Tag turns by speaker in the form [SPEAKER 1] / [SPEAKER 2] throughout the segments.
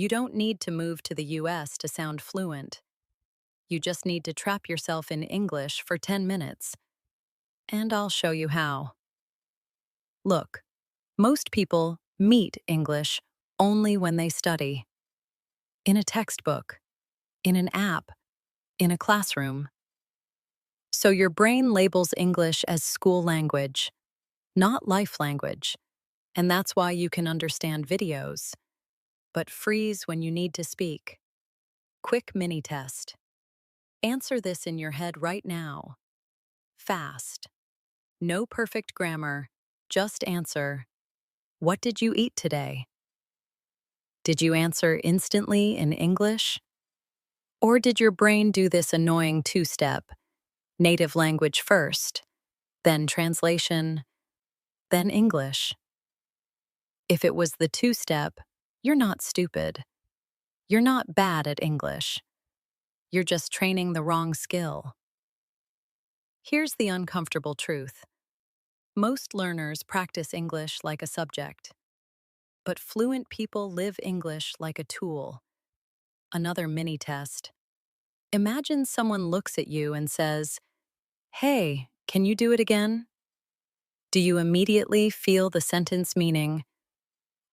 [SPEAKER 1] You don't need to move to the US to sound fluent. You just need to trap yourself in English for 10 minutes. And I'll show you how. Look, most people meet English only when they study. In a textbook, in an app, in a classroom. So your brain labels English as school language, not life language. And that's why you can understand videos, but freeze when you need to speak. Quick mini test. Answer this in your head right now. Fast. No perfect grammar. Just answer, what did you eat today? Did you answer instantly in English? Or did your brain do this annoying two-step, native language first, then translation, then English? If it was the two-step, you're not stupid. You're not bad at English. You're just training the wrong skill. Here's the uncomfortable truth. Most learners practice English like a subject, but fluent people live English like a tool. Another mini test. Imagine someone looks at you and says, "Hey, can you do it again?" Do you immediately feel the sentence meaning,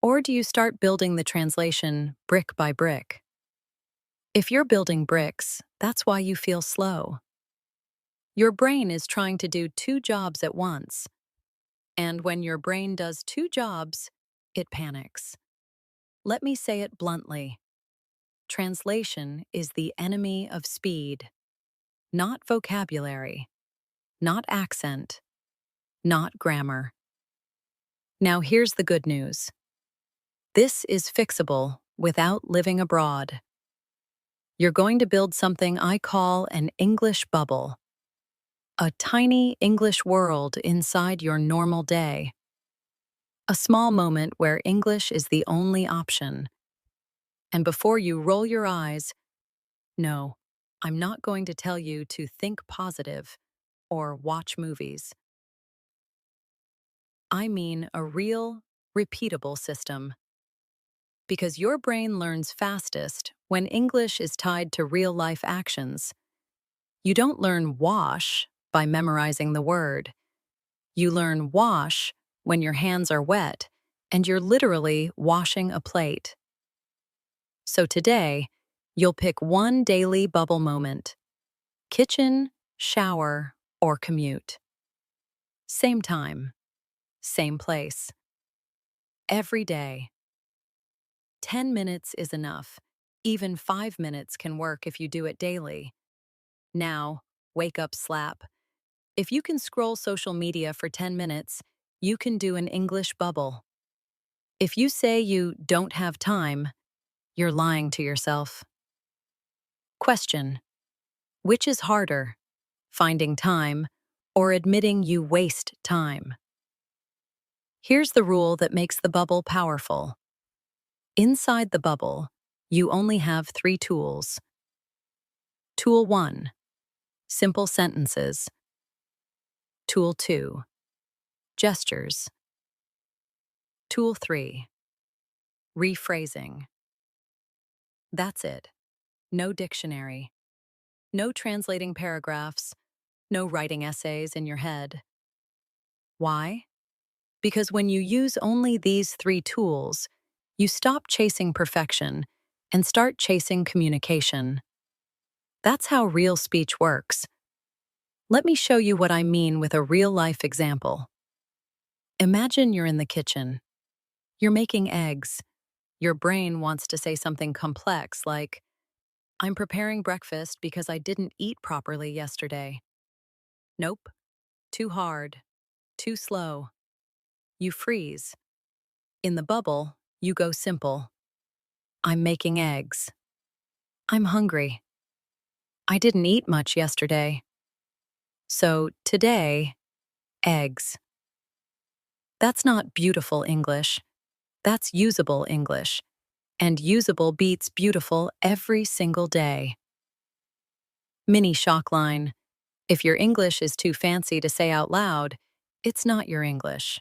[SPEAKER 1] or do you start building the translation brick by brick? If you're building bricks, that's why you feel slow. Your brain is trying to do two jobs at once. And when your brain does two jobs, it panics. Let me say it bluntly. Translation is the enemy of speed, not vocabulary, not accent, not grammar. Now here's the good news. This is fixable without living abroad. You're going to build something I call an English bubble. A tiny English world inside your normal day. A small moment where English is the only option. And before you roll your eyes, no, I'm not going to tell you to think positive or watch movies. I mean a real, repeatable system. Because your brain learns fastest when English is tied to real-life actions. You don't learn wash by memorizing the word. You learn wash when your hands are wet and you're literally washing a plate. So today, you'll pick one daily bubble moment. Kitchen, shower, or commute. Same time, same place. Every day. 10 minutes is enough. Even 5 minutes can work if you do it daily. Now, wake up slap. If you can scroll social media for 10 minutes, you can do an English bubble. If you say you don't have time, you're lying to yourself. Question. Which is harder, finding time or admitting you waste time? Here's the rule that makes the bubble powerful. Inside the bubble, you only have 3 tools. Tool 1. Simple sentences. Tool 2. Gestures. Tool 3. Rephrasing. That's it. No dictionary. No translating paragraphs. No writing essays in your head. Why? Because when you use only these 3 tools, you stop chasing perfection and start chasing communication. That's how real speech works. Let me show you what I mean with a real-life example. Imagine you're in the kitchen. You're making eggs. Your brain wants to say something complex like, "I'm preparing breakfast because I didn't eat properly yesterday." Nope. Too hard. Too slow. You freeze. In the bubble, you go simple. I'm making eggs. I'm hungry. I didn't eat much yesterday. So today, eggs. That's not beautiful English. That's usable English. And usable beats beautiful every single day. Mini shock line. If your English is too fancy to say out loud, it's not your English.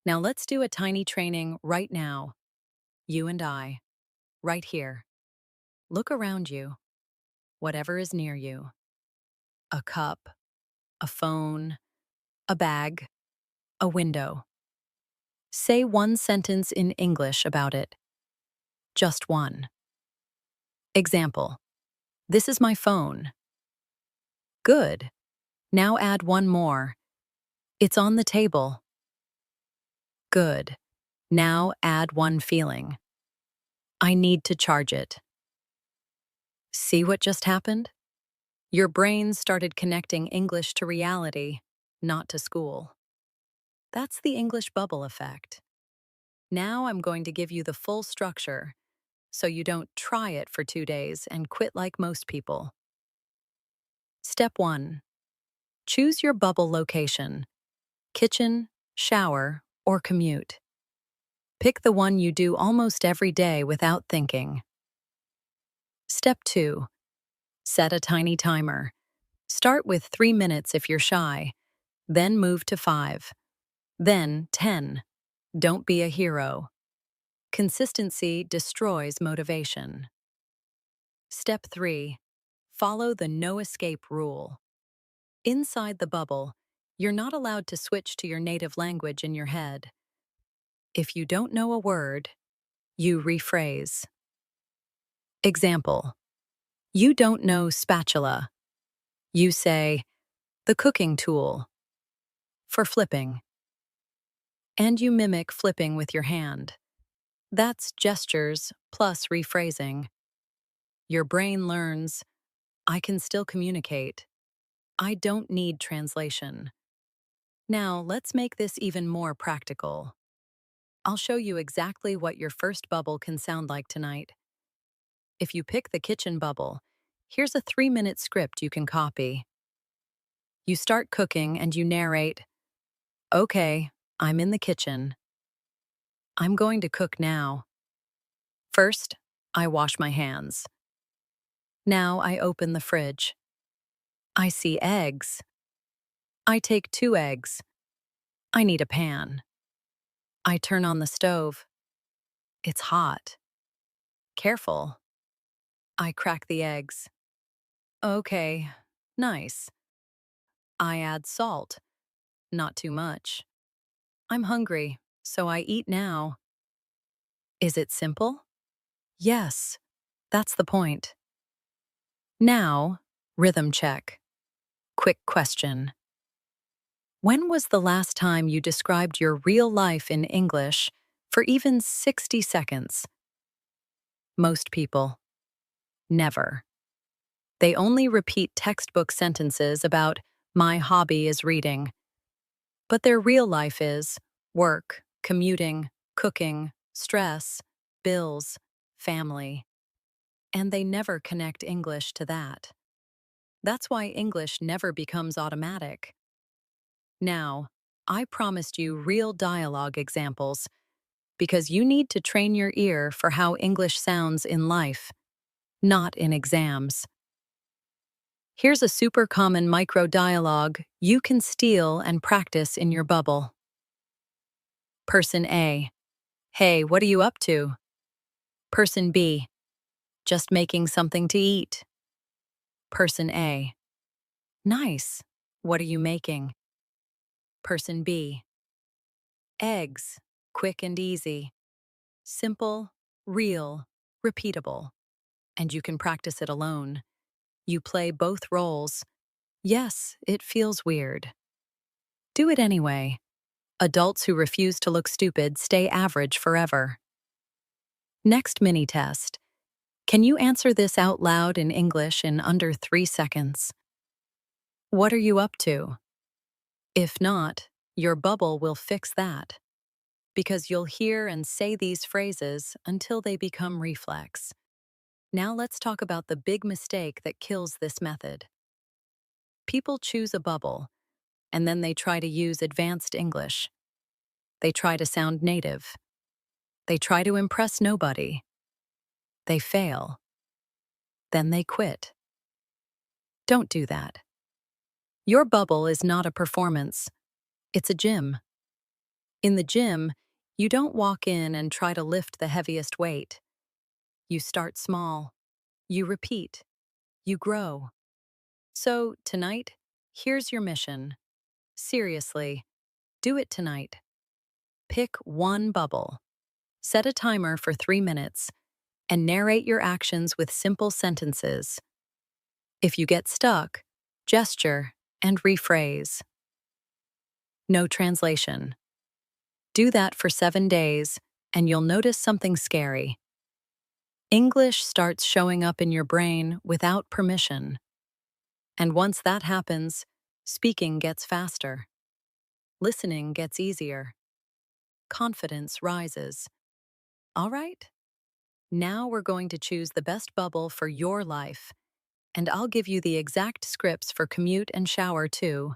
[SPEAKER 1] Now let's do a tiny training right now. You and I. right here. Look around you, whatever is near you. A cup, a phone, a bag, a window. Say one sentence in English about it. Just one. Example. This is my phone. Good. Now add one more. It's on the table. Good. Now add one feeling. I need to charge it. See what just happened? Your brain started connecting English to reality, not to school. That's the English bubble effect. Now I'm going to give you the full structure so you don't try it for 2 days and quit like most people. Step 1. Choose your bubble location: kitchen, shower, or commute. Pick the one you do almost every day without thinking. Step 2. Set a tiny timer. Start with 3 minutes if you're shy, then move to 5, then 10. Don't be a hero. Consistency destroys motivation. Step 3. Follow the no escape rule. Inside the bubble, you're not allowed to switch to your native language in your head. If you don't know a word, you rephrase. Example. You don't know spatula. You say, the cooking tool, for flipping. And you mimic flipping with your hand. That's gestures plus rephrasing. Your brain learns, I can still communicate. I don't need translation. Now, let's make this even more practical. I'll show you exactly what your first bubble can sound like tonight. If you pick the kitchen bubble, here's a 3-minute script you can copy. You start cooking and you narrate, okay, I'm in the kitchen. I'm going to cook now. First, I wash my hands. Now I open the fridge. I see eggs. I take 2 eggs. I need a pan. I turn on the stove. It's hot. Careful. I crack the eggs. Okay, nice. I add salt. Not too much. I'm hungry, so I eat now. Is it simple? Yes, that's the point. Now, rhythm check. Quick question. When was the last time you described your real life in English for even 60 seconds? Most people. Never. They only repeat textbook sentences about, my hobby is reading. But their real life is work, commuting, cooking, stress, bills, family. And they never connect English to that. That's why English never becomes automatic. Now, I promised you real dialogue examples because you need to train your ear for how English sounds in life, not in exams. Here's a super common micro dialogue you can steal and practice in your bubble. Person A. Hey, what are you up to? Person B. Just making something to eat. Person A. Nice. What are you making? Person B. Eggs. Quick and easy. Simple, real, repeatable. And you can practice it alone. You play both roles. Yes, it feels weird. Do it anyway. Adults who refuse to look stupid stay average forever. Next mini test. Can you answer this out loud in English in under 3 seconds? What are you up to? If not, your bubble will fix that. Because you'll hear and say these phrases until they become reflex. Now let's talk about the big mistake that kills this method. People choose a bubble, and then they try to use advanced English. They try to sound native. They try to impress nobody. They fail. Then they quit. Don't do that. Your bubble is not a performance. It's a gym. In the gym, you don't walk in and try to lift the heaviest weight. You start small. You repeat. You grow. So, tonight, here's your mission. Seriously, do it tonight. Pick one bubble. Set a timer for 3 minutes and narrate your actions with simple sentences. If you get stuck, gesture and rephrase. No translation. Do that for 7 days, and you'll notice something scary. English starts showing up in your brain without permission. And once that happens, speaking gets faster. Listening gets easier. Confidence rises. All right? Now we're going to choose the best bubble for your life, and I'll give you the exact scripts for commute and shower too,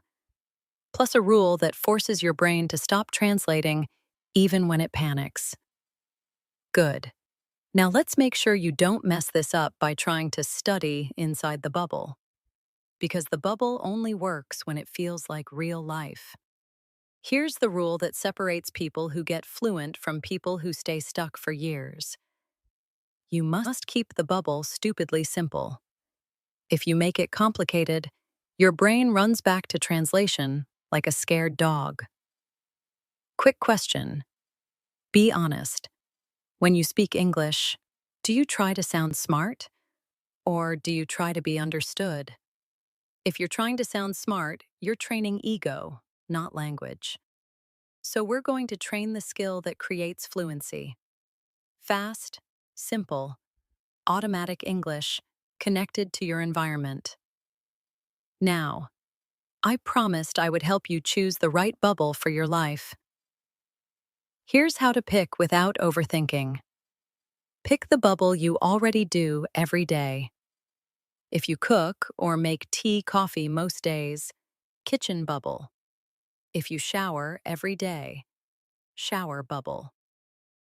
[SPEAKER 1] plus a rule that forces your brain to stop translating even when it panics. Good. Now let's make sure you don't mess this up by trying to study inside the bubble, because the bubble only works when it feels like real life. Here's the rule that separates people who get fluent from people who stay stuck for years. You must keep the bubble stupidly simple. If you make it complicated, your brain runs back to translation like a scared dog. Quick question. Be honest. When you speak English, do you try to sound smart? Or do you try to be understood? If you're trying to sound smart, you're training ego, not language. So we're going to train the skill that creates fluency. Fast, simple, automatic English connected to your environment. Now, I promised I would help you choose the right bubble for your life. Here's how to pick without overthinking. Pick the bubble you already do every day. If you cook or make tea, coffee most days, kitchen bubble. If you shower every day, shower bubble.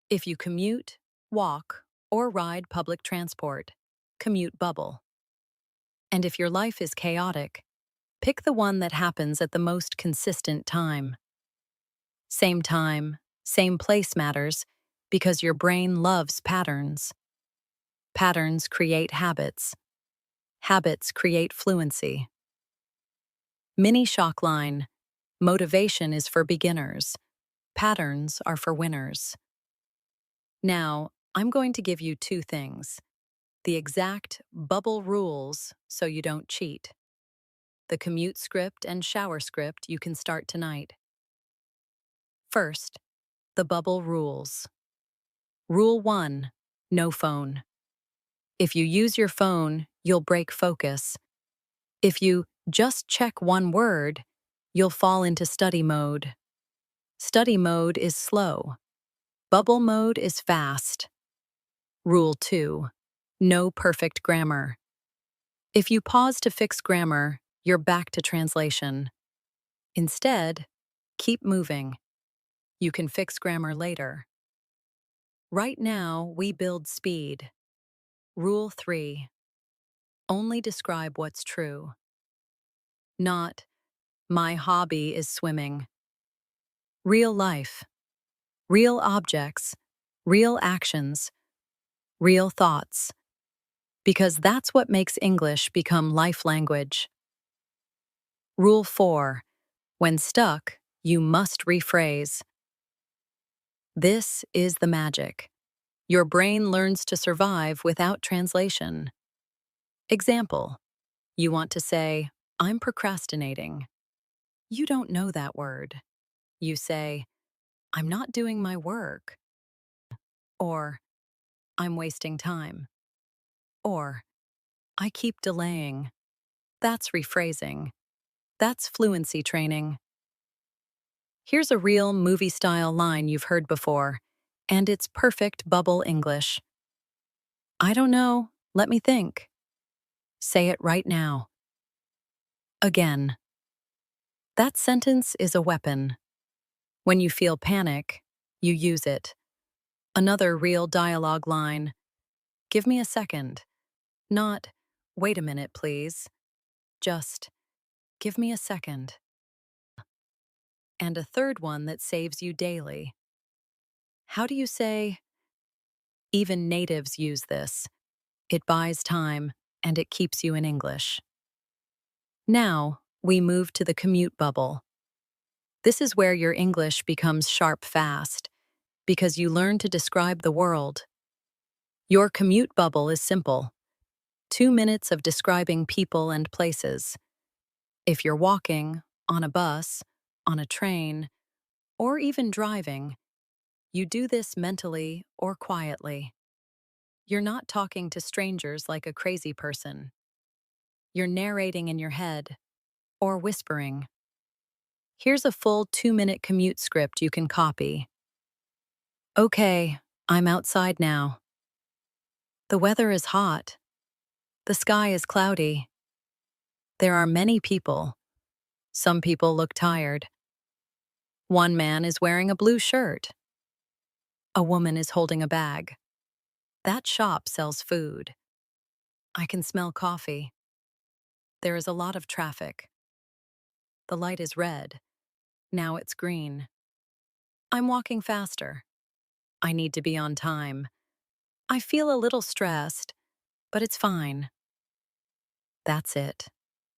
[SPEAKER 1] If you commute, walk, or ride public transport, commute bubble. And if your life is chaotic, pick the one that happens at the most consistent time. Same, same place matters because your brain loves patterns. Patterns create habits. Habits create fluency. Mini shock line. Motivation is for beginners. Patterns are for winners. Now, I'm going to give you two things. The exact bubble rules so you don't cheat. The commute script and shower script you can start tonight. First, the bubble rules. Rule 1, no phone. If you use your phone, you'll break focus. If you just check one word, you'll fall into study mode. Study mode is slow. Bubble mode is fast. Rule 2, no perfect grammar. If you pause to fix grammar, you're back to translation. Instead, keep moving. You can fix grammar later. Right now, we build speed. Rule 3, only describe what's true. Not, my hobby is swimming. Real life. Real objects. Real actions. Real thoughts. Because that's what makes English become life language. Rule 4, when stuck, you must rephrase. This is the magic. Your brain learns to survive without translation. Example, you want to say, I'm procrastinating. You don't know that word. You say, I'm not doing my work. Or, I'm wasting time. Or, I keep delaying. That's rephrasing. That's fluency training. Here's a real movie-style line you've heard before, and it's perfect bubble English. I don't know, let me think. Say it right now. Again. That sentence is a weapon. When you feel panic, you use it. Another real dialogue line. Give me a second. Not, wait a minute, please. Just, give me a second. And a third one that saves you daily. How do you say, Even natives use this. It buys time, and it keeps you in English. Now, we move to the commute bubble. This is where your English becomes sharp fast, because you learn to describe the world. Your commute bubble is simple. 2 minutes of describing people and places. If you're walking, on a bus, on a train, or even driving, you do this mentally or quietly. You're not talking to strangers like a crazy person. You're narrating in your head or whispering. Here's a full 2-minute commute script you can copy. Okay, I'm outside now. The weather is hot. The sky is cloudy. There are many people. Some people look tired. One man is wearing a blue shirt. A woman is holding a bag. That shop sells food. I can smell coffee. There is a lot of traffic. The light is red. Now it's green. I'm walking faster. I need to be on time. I feel a little stressed, but it's fine. That's it.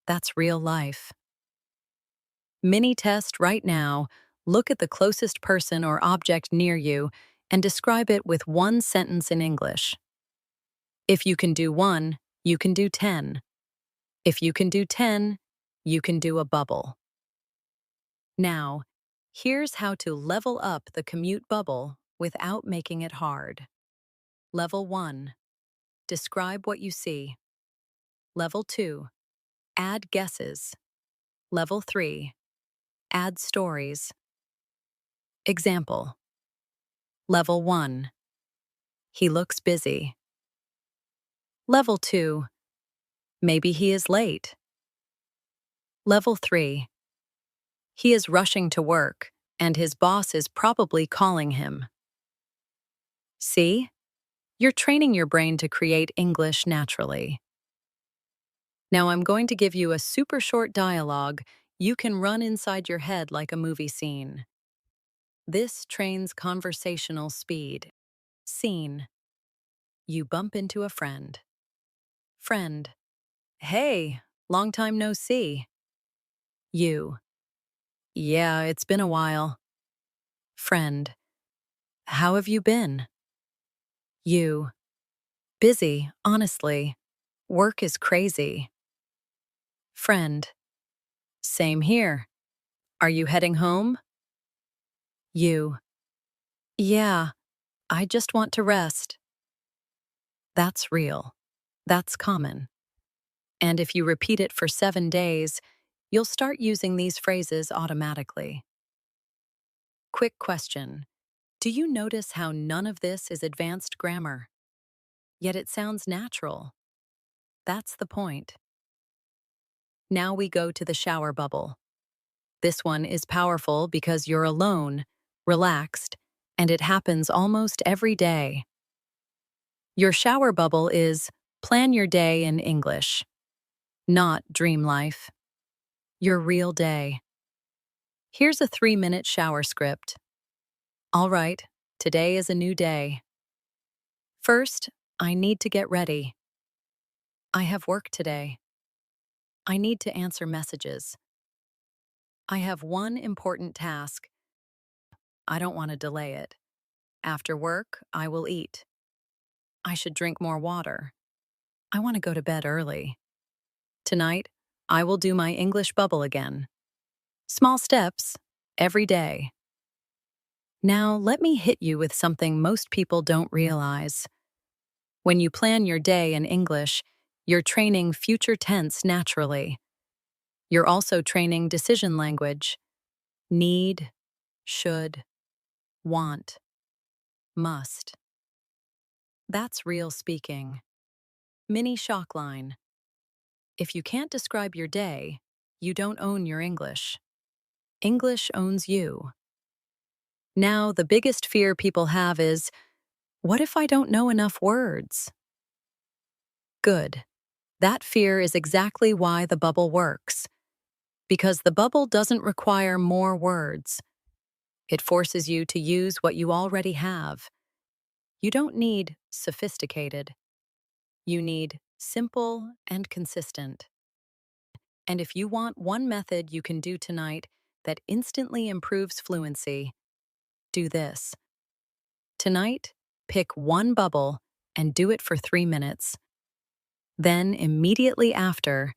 [SPEAKER 1] That's real life. Mini test right now. Look at the closest person or object near you and describe it with one sentence in English. If you can do one, you can do 10. If you can do 10, you can do a bubble. Now, here's how to level up the commute bubble without making it hard. Level 1. Describe what you see. Level 2. Add guesses. Level 3. Add stories. Example. Level 1. He looks busy. Level 2. Maybe he is late. Level 3. He is rushing to work, and his boss is probably calling him. See? You're training your brain to create English naturally. Now I'm going to give you a super short dialogue you can run inside your head like a movie scene. This trains conversational speed. Scene. You bump into a friend. Friend. Hey, long time no see. You. Yeah, it's been a while. Friend. How have you been? You. Busy, honestly. Work is crazy. Friend. Same here. Are you heading home? You. Yeah, I just want to rest. That's real. That's common. And if you repeat it for 7 days, you'll start using these phrases automatically. Quick question. Do you notice how none of this is advanced grammar? Yet it sounds natural. That's the point. Now we go to the shower bubble. This one is powerful because you're alone, relaxed, and it happens almost every day. Your shower bubble is plan your day in English, not dream life. Your real day. Here's a 3-minute shower script. All right, today is a new day. First, I need to get ready. I have work today. I need to answer messages. I have one important task. I don't want to delay it. After work, I will eat. I should drink more water. I want to go to bed early. Tonight, I will do my English bubble again. Small steps, every day. Now, let me hit you with something most people don't realize. When you plan your day in English, you're training future tense naturally. You're also training decision language. Need, should, want, must. That's real speaking. Mini shock line. If you can't describe your day, you don't own your English. English owns you. Now, the biggest fear people have is, what if I don't know enough words? Good. That fear is exactly why the bubble works. Because the bubble doesn't require more words. It forces you to use what you already have. You don't need sophisticated. You need simple and consistent. And if you want one method you can do tonight that instantly improves fluency, do this. Tonight, pick one bubble and do it for 3 minutes. Then, immediately after,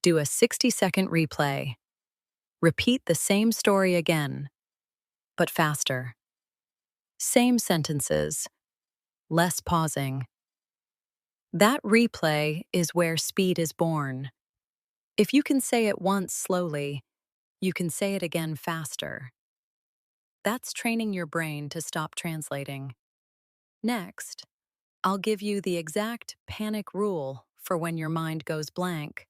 [SPEAKER 1] do a 60-second replay. Repeat the same story again, but faster. Same sentences, less pausing. That replay is where speed is born. If you can say it once slowly, you can say it again faster. That's training your brain to stop translating. Next, I'll give you the exact panic rule for when your mind goes blank,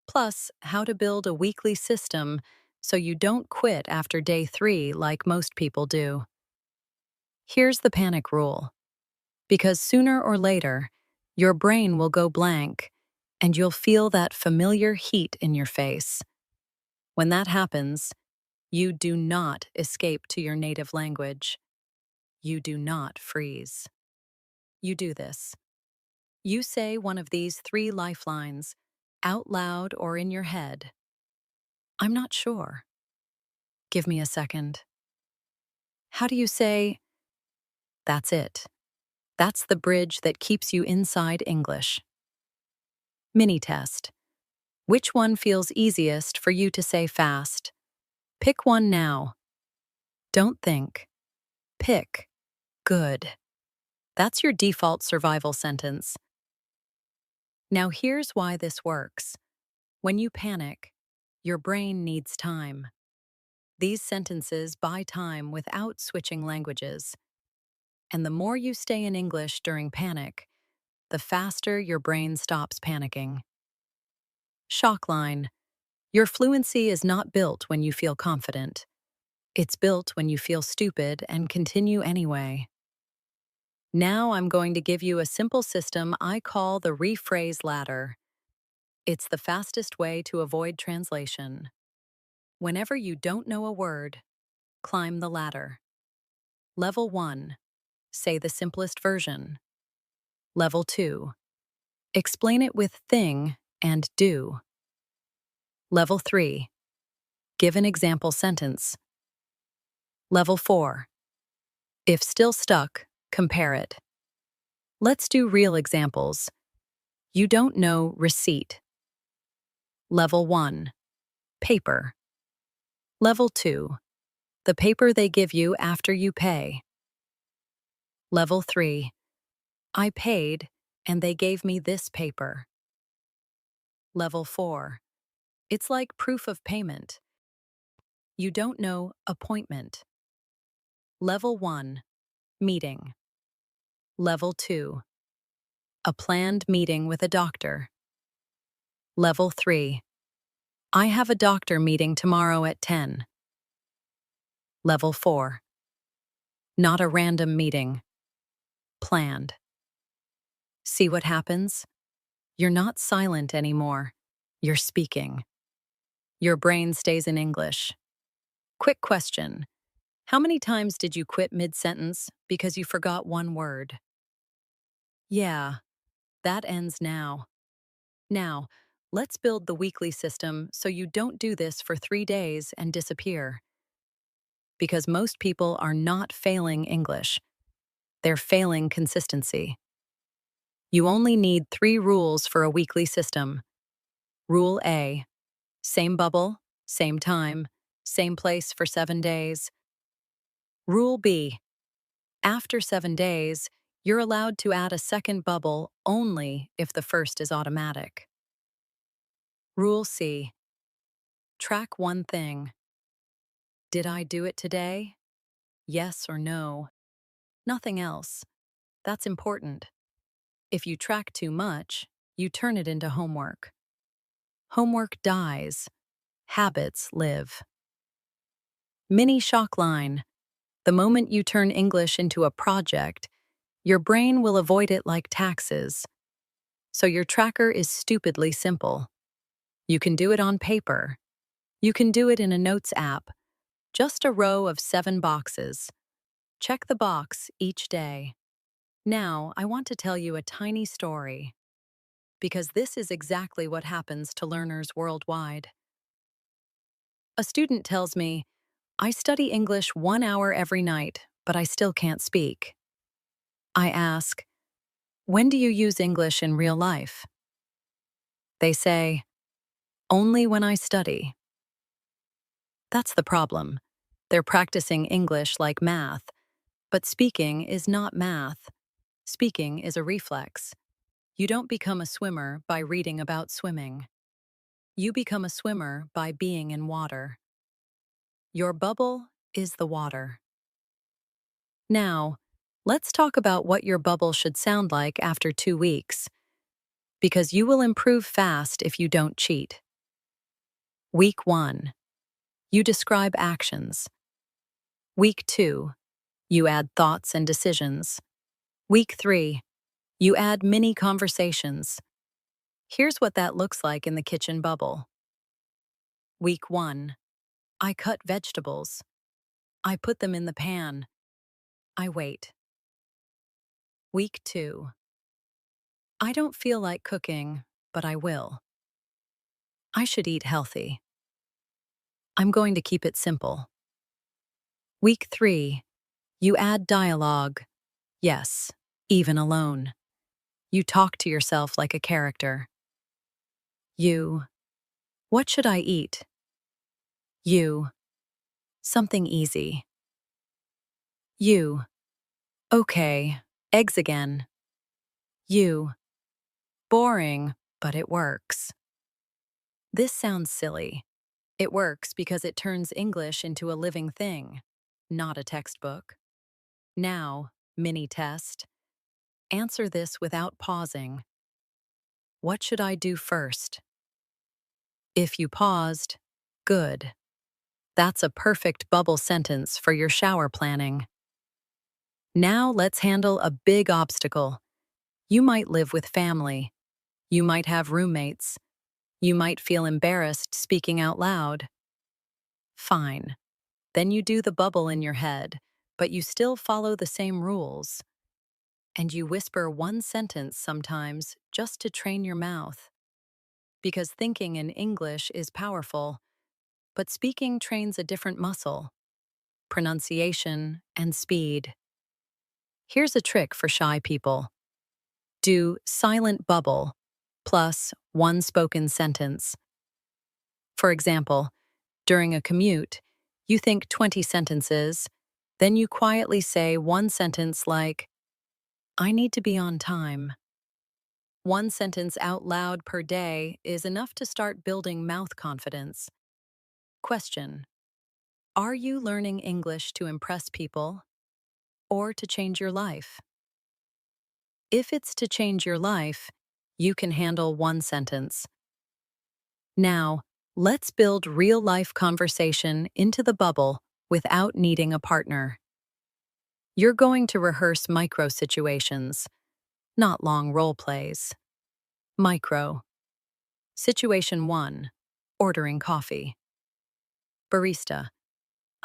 [SPEAKER 1] plus how to build a weekly system so you don't quit after day 3 like most people do. Here's the panic rule. Because sooner or later, your brain will go blank and you'll feel that familiar heat in your face. When that happens, you do not escape to your native language. You do not freeze. You do this. You say one of these 3 lifelines, out loud or in your head. I'm not sure. Give me a second. How do you say, that's it? That's the bridge that keeps you inside English. Mini test. Which one feels easiest for you to say fast? Pick one now. Don't think. Pick. Good. That's your default survival sentence. Now here's why this works. When you panic, your brain needs time. These sentences buy time without switching languages. And the more you stay in English during panic, the faster your brain stops panicking. Shock line. Your fluency is not built when you feel confident. It's built when you feel stupid and continue anyway. Now I'm going to give you a simple system I call the rephrase ladder. It's the fastest way to avoid translation. Whenever you don't know a word, climb the ladder. Level 1. Say the simplest version. Level 2. Explain it with thing and do. Level 3. Give an example sentence. Level 4. If still stuck, compare it. Let's do real examples. You don't know receipt. Level 1. Paper. Level 2. The paper they give you after you pay. Level 3. I paid, and they gave me this paper. Level 4. It's like proof of payment. You don't know appointment. Level 1. Meeting. Level 2. A planned meeting with a doctor. Level 3. I have a doctor meeting tomorrow at 10. Level 4. Not a random meeting. Planned. See what happens? You're not silent anymore. You're speaking. Your brain stays in English. Quick question. How many times did you quit mid-sentence because you forgot one word? Yeah, that ends now. Now, let's build the weekly system so you don't do this for 3 days and disappear. Because most people are not failing English. They're failing consistency. You only need 3 rules for a weekly system. Rule A. Same bubble, same time, same place for 7 days. Rule B. After 7 days, you're allowed to add a second bubble only if the first is automatic. Rule C. Track one thing. Did I do it today? Yes or no. Nothing else. That's important. If you track too much, you turn it into homework. Homework dies. Habits live. Mini shock line. The moment you turn English into a project, your brain will avoid it like taxes. So your tracker is stupidly simple. You can do it on paper. You can do it in a notes app. Just a row of 7 boxes. Check the box each day. Now, I want to tell you a tiny story, because this is exactly what happens to learners worldwide. A student tells me, I study English 1 hour every night, but I still can't speak. I ask, when do you use English in real life? They say, only when I study. That's the problem. They're practicing English like math, but speaking is not math. Speaking is a reflex. You don't become a swimmer by reading about swimming. You become a swimmer by being in water. Your bubble is the water. Now, let's talk about what your bubble should sound like after 2 weeks, because you will improve fast if you don't cheat. Week 1. You describe actions. Week 2. You add thoughts and decisions. Week 3. You add mini conversations. Here's what that looks like in the kitchen bubble. Week 1. I cut vegetables. I put them in the pan. I wait. Week 2. I don't feel like cooking, but I will. I should eat healthy. I'm going to keep it simple. Week 3. You add dialogue. Yes, even alone. You talk to yourself like a character. You. What should I eat? You. Something easy. You. Okay, eggs again. You. Boring, but it works. This sounds silly. It works because it turns English into a living thing, not a textbook. Now, mini test. Answer this without pausing. What should I do first? If you paused, good. That's a perfect bubble sentence for your shower planning. Now let's handle a big obstacle. You might live with family. You might have roommates. You might feel embarrassed speaking out loud. Fine. Then you do the bubble in your head, but you still follow the same rules. And you whisper one sentence sometimes just to train your mouth. Because thinking in English is powerful, but speaking trains a different muscle: pronunciation and speed. Here's a trick for shy people. Do silent bubble plus one spoken sentence. For example, during a commute, you think 20 sentences, then you quietly say one sentence like, I need to be on time. One sentence out loud per day is enough to start building mouth confidence. Question: are you learning English to impress people or to change your life? If it's to change your life, you can handle one sentence. Now, let's build real-life conversation into the bubble without needing a partner. You're going to rehearse micro situations, not long role plays. Micro. Situation 1. Ordering coffee. Barista.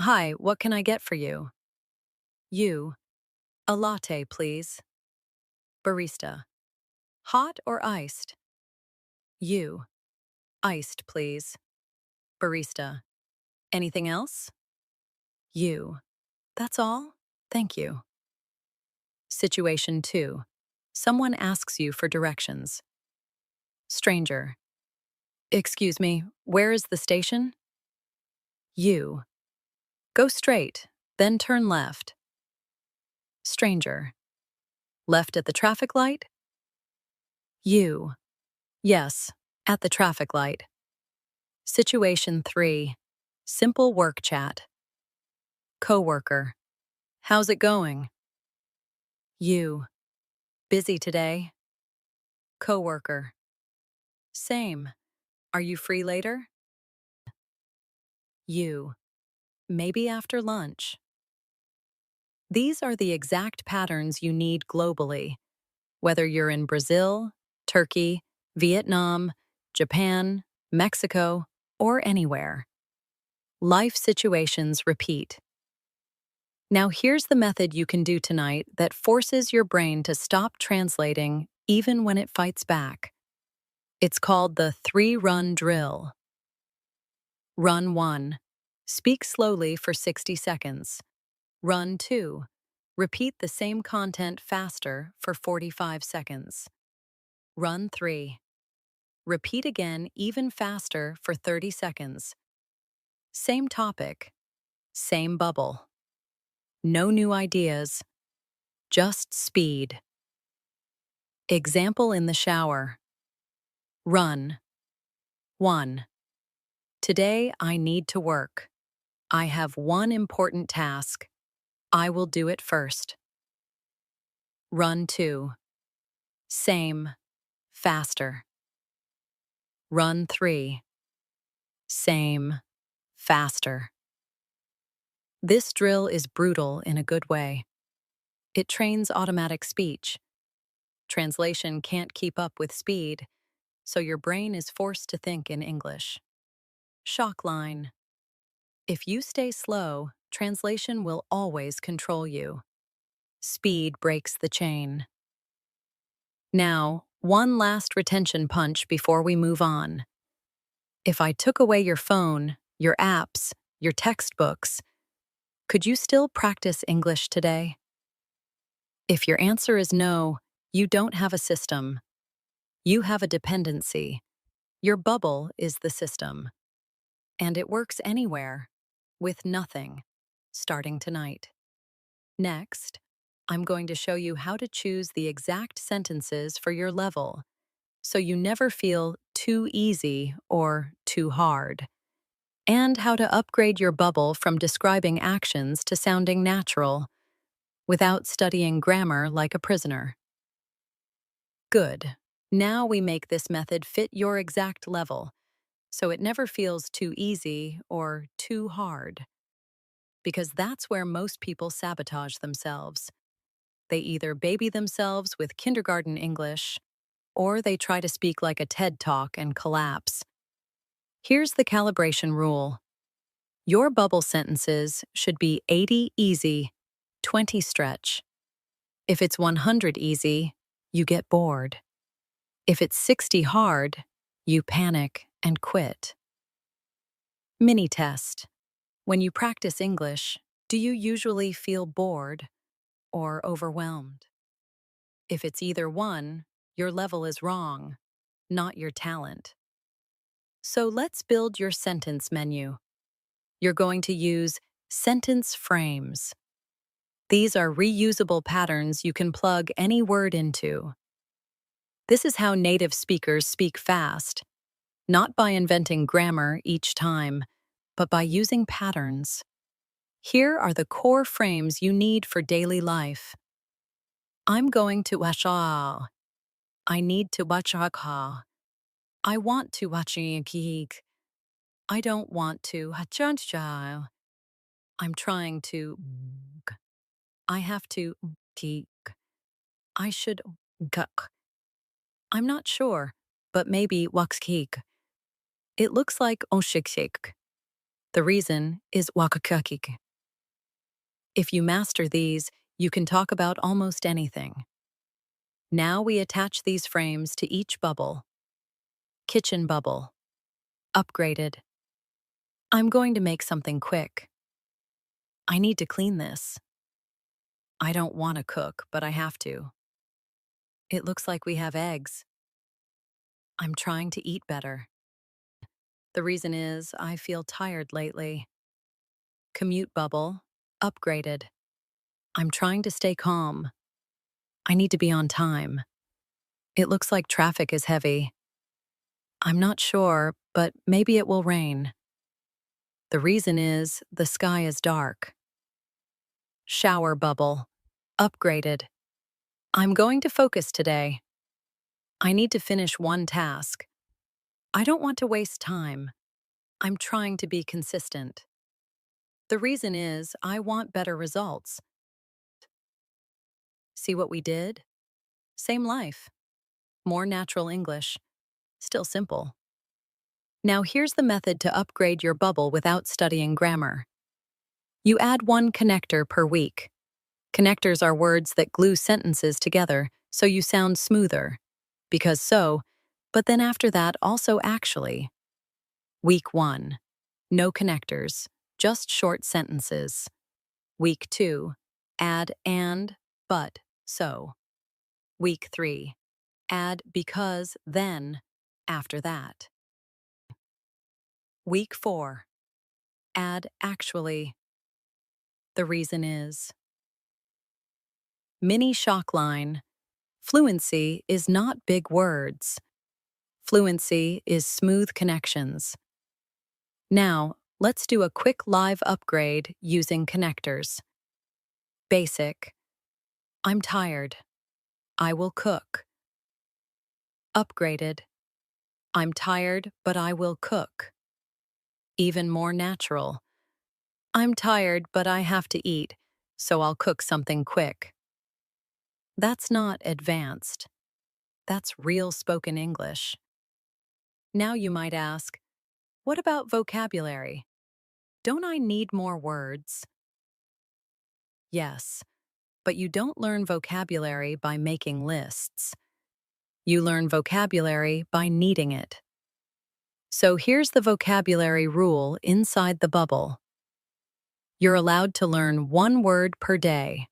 [SPEAKER 1] Hi, what can I get for you? You. A latte, please. Barista. Hot or iced? You. Iced, please. Barista. Anything else? You. That's all? Thank you. Situation 2. Someone asks you for directions. Stranger. Excuse me, where is the station? You. Go straight, then turn left. Stranger. Left at the traffic light? You. Yes, at the traffic light. Situation 3. Simple work chat. Coworker. How's it going? You. Busy today? Coworker. Same. Are you free later? You. Maybe after lunch. These are the exact patterns you need globally, whether you're in Brazil, Turkey, Vietnam, Japan, Mexico, or anywhere. Life situations repeat. Now, here's the method you can do tonight that forces your brain to stop translating even when it fights back. It's called the 3-run drill. Run 1. Speak slowly for 60 seconds. Run 2. Repeat the same content faster for 45 seconds. Run 3. Repeat again even faster for 30 seconds. Same topic, same bubble. No new ideas, just speed. Example in the shower. Run. 1. Today I need to work. I have one important task. I will do it first. Run 2. Same, faster. Run 3. Same, faster. This drill is brutal in a good way. It trains automatic speech. Translation can't keep up with speed, so your brain is forced to think in English. Shock line. If you stay slow, translation will always control you. Speed breaks the chain. Now, one last retention punch before we move on. If I took away your phone, your apps, your textbooks, could you still practice English today? If your answer is no, you don't have a system. You have a dependency. Your bubble is the system. And it works anywhere, with nothing, starting tonight. Next, I'm going to show you how to choose the exact sentences for your level, so you never feel too easy or too hard, and how to upgrade your bubble from describing actions to sounding natural, without studying grammar like a prisoner. Good. Now we make this method fit your exact level, so it never feels too easy or too hard. Because that's where most people sabotage themselves. They either baby themselves with kindergarten English, or they try to speak like a TED Talk and collapse. Here's the calibration rule. Your bubble sentences should be 80 easy, 20 stretch. If it's 100 easy, you get bored. If it's 60 hard, you panic and quit. Mini test. When you practice English, do you usually feel bored or overwhelmed? If it's either one, your level is wrong, not your talent. So let's build your sentence menu. You're going to use sentence frames. These are reusable patterns you can plug any word into. This is how native speakers speak fast, not by inventing grammar each time, but by using patterns. Here are the core frames you need for daily life. I'm going to watch. I need to watch. I want to watch. I don't want to. I'm trying to. I have to. I should. I'm not sure, but maybe wakskik. It looks like oshikshik. The reason is wakakakik. If you master these, you can talk about almost anything. Now we attach these frames to each bubble. Kitchen bubble. Upgraded. I'm going to make something quick. I need to clean this. I don't want to cook, but I have to. It looks like we have eggs. I'm trying to eat better. The reason is I feel tired lately. Commute bubble. Upgraded. I'm trying to stay calm. I need to be on time. It looks like traffic is heavy. I'm not sure, but maybe it will rain. The reason is the sky is dark. Shower bubble. Upgraded. I'm going to focus today. I need to finish one task. I don't want to waste time. I'm trying to be consistent. The reason is I want better results. See what we did? Same life. More natural English. Still simple. Now here's the method to upgrade your bubble without studying grammar. You add one connector per week. Connectors are words that glue sentences together so you sound smoother. Because so, but then after that also actually. Week 1. No connectors, just short sentences. Week 2. Add and, but, so. Week 3. Add because, then, after that. Week 4. Add actually. The reason is. Mini shock line. Fluency is not big words. Fluency is smooth connections. Now, let's do a quick live upgrade using connectors. Basic. I'm tired. I will cook. Upgraded. I'm tired, but I will cook. Even more natural. I'm tired, but I have to eat, so I'll cook something quick. That's not advanced. That's real spoken English. Now you might ask, what about vocabulary? Don't I need more words? Yes, but you don't learn vocabulary by making lists. You learn vocabulary by needing it. So here's the vocabulary rule inside the bubble. You're allowed to learn one word per day.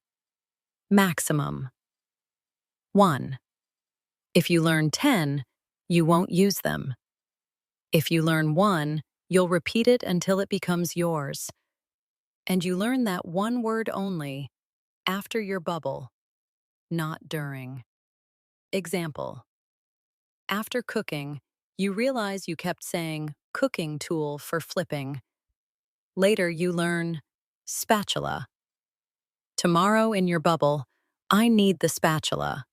[SPEAKER 1] Maximum. 1. If you learn 10, you won't use them. If you learn 1, you'll repeat it until it becomes yours. And you learn that one word only after your bubble, not during. Example. After cooking, you realize you kept saying cooking tool for flipping. Later you learn spatula. Tomorrow in your bubble, I need the spatula.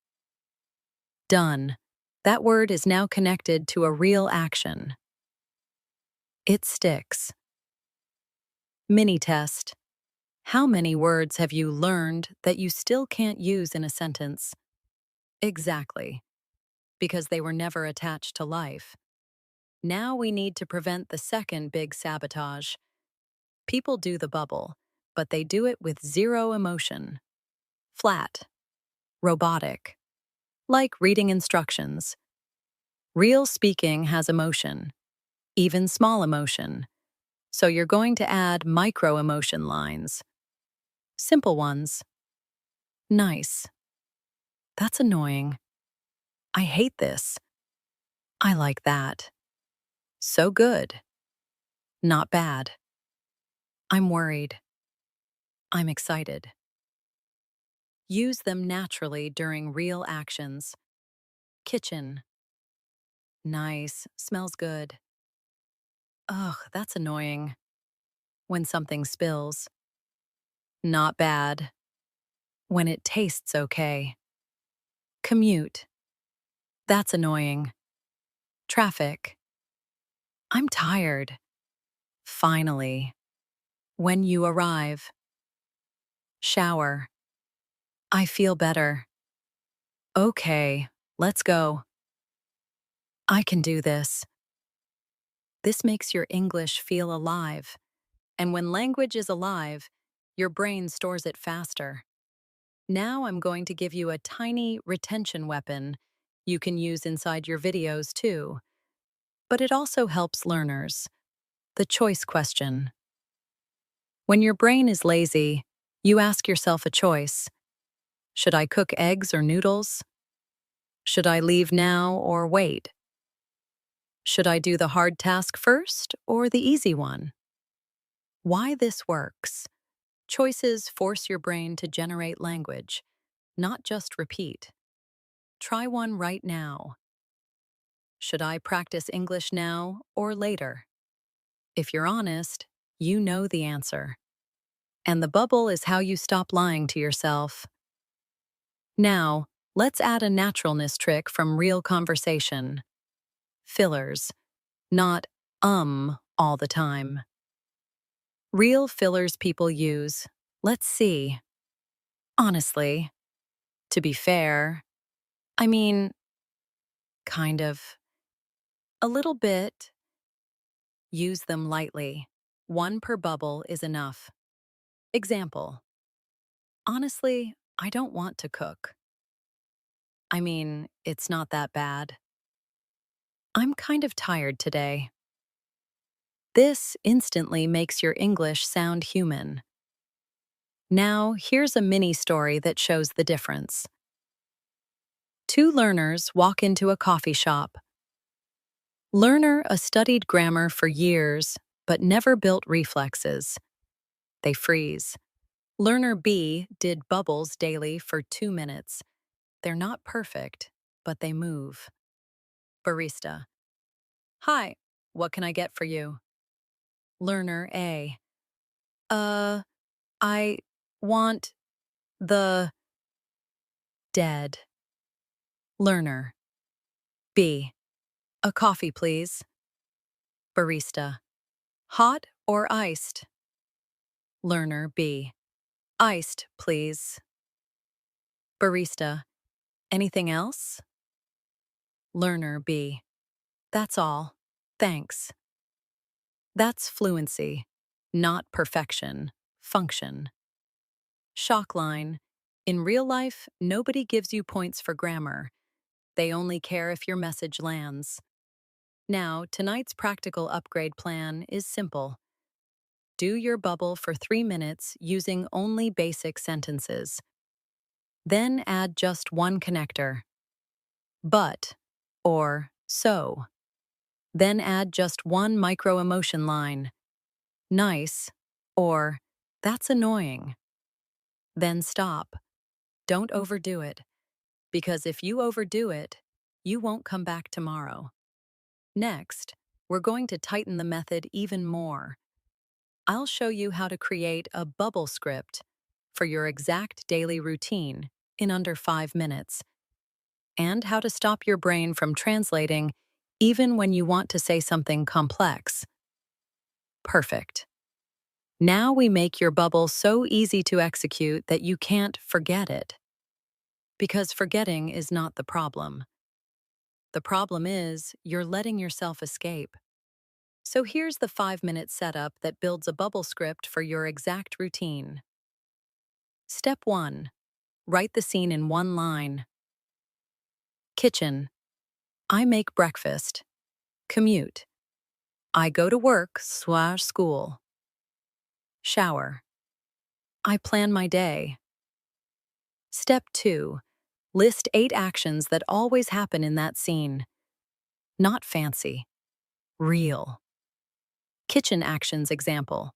[SPEAKER 1] Done. That word is now connected to a real action. It sticks. Mini test. How many words have you learned that you still can't use in a sentence? Exactly. Because they were never attached to life. Now we need to prevent the second big sabotage. People do the bubble, but they do it with zero emotion. Flat. Robotic. Like reading instructions. Real speaking has emotion, even small emotion. So you're going to add micro-emotion lines. Simple ones. Nice. That's annoying. I hate this. I like that. So good. Not bad. I'm worried. I'm excited. Use them naturally during real actions. Kitchen. Nice. Smells good. Ugh, that's annoying. When something spills. Not bad. When it tastes okay. Commute. That's annoying. Traffic. I'm tired. Finally. When you arrive. Shower. I feel better. Okay, let's go. I can do this. This makes your English feel alive. And when language is alive, your brain stores it faster. Now I'm going to give you a tiny retention weapon you can use inside your videos too. But it also helps learners. The choice question. When your brain is lazy, you ask yourself a choice. Should I cook eggs or noodles? Should I leave now or wait? Should I do the hard task first or the easy one? Why this works? Choices force your brain to generate language, not just repeat. Try one right now. Should I practice English now or later? If you're honest, you know the answer. And the bubble is how you stop lying to yourself. Now, let's add a naturalness trick from real conversation. Fillers, not all the time. Real fillers people use. Let's see. Honestly, to be fair, I mean, kind of. A little bit. Use them lightly. One per bubble is enough. Example. Honestly, I don't want to cook. I mean, it's not that bad. I'm kind of tired today. This instantly makes your English sound human. Now, here's a mini story that shows the difference. Two learners walk into a coffee shop. Learner A studied grammar for years, but never built reflexes. They freeze. Learner B did bubbles daily for 2 minutes. They're not perfect, but they move. Barista. Hi, what can I get for you? Learner A. Uh, I want the dead. Learner B. A coffee, please. Barista. Hot or iced? Learner B. Iced, please. Barista. Anything else? Learner B. That's all. Thanks. That's fluency, not perfection, function. Shock line. In real life, nobody gives you points for grammar. They only care if your message lands. Now, tonight's practical upgrade plan is simple. Do your bubble for 3 minutes using only basic sentences. Then add just one connector. But or so. Then add just one micro-emotion line. Nice or that's annoying. Then stop. Don't overdo it, because if you overdo it, you won't come back tomorrow. Next, we're going to tighten the method even more. I'll show you how to create a bubble script for your exact daily routine in under 5 minutes, and how to stop your brain from translating even when you want to say something complex. Perfect. Now we make your bubble so easy to execute that you can't forget it. Because forgetting is not the problem. The problem is you're letting yourself escape. So here's the 5-minute setup that builds a bubble script for your exact routine. Step 1. Write the scene in one line. Kitchen. I make breakfast. Commute. I go to work/school. Shower. I plan my day. Step 2. List 8 actions that always happen in that scene. Not fancy. Real. Kitchen actions example.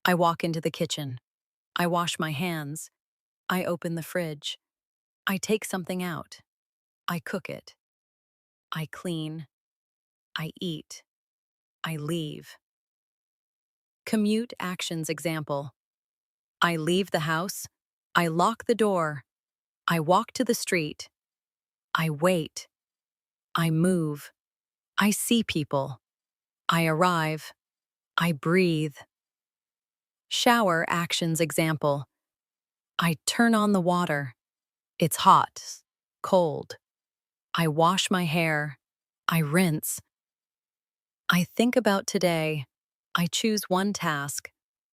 [SPEAKER 1] I walk into the kitchen. I wash my hands. I open the fridge. I take something out. I cook it. I clean. I eat. I leave. Commute actions example. I leave the house. I lock the door. I walk to the street. I wait. I move. I see people. I arrive. I breathe. Shower actions example. I turn on the water. It's hot, cold. I wash my hair. I rinse. I think about today. I choose one task.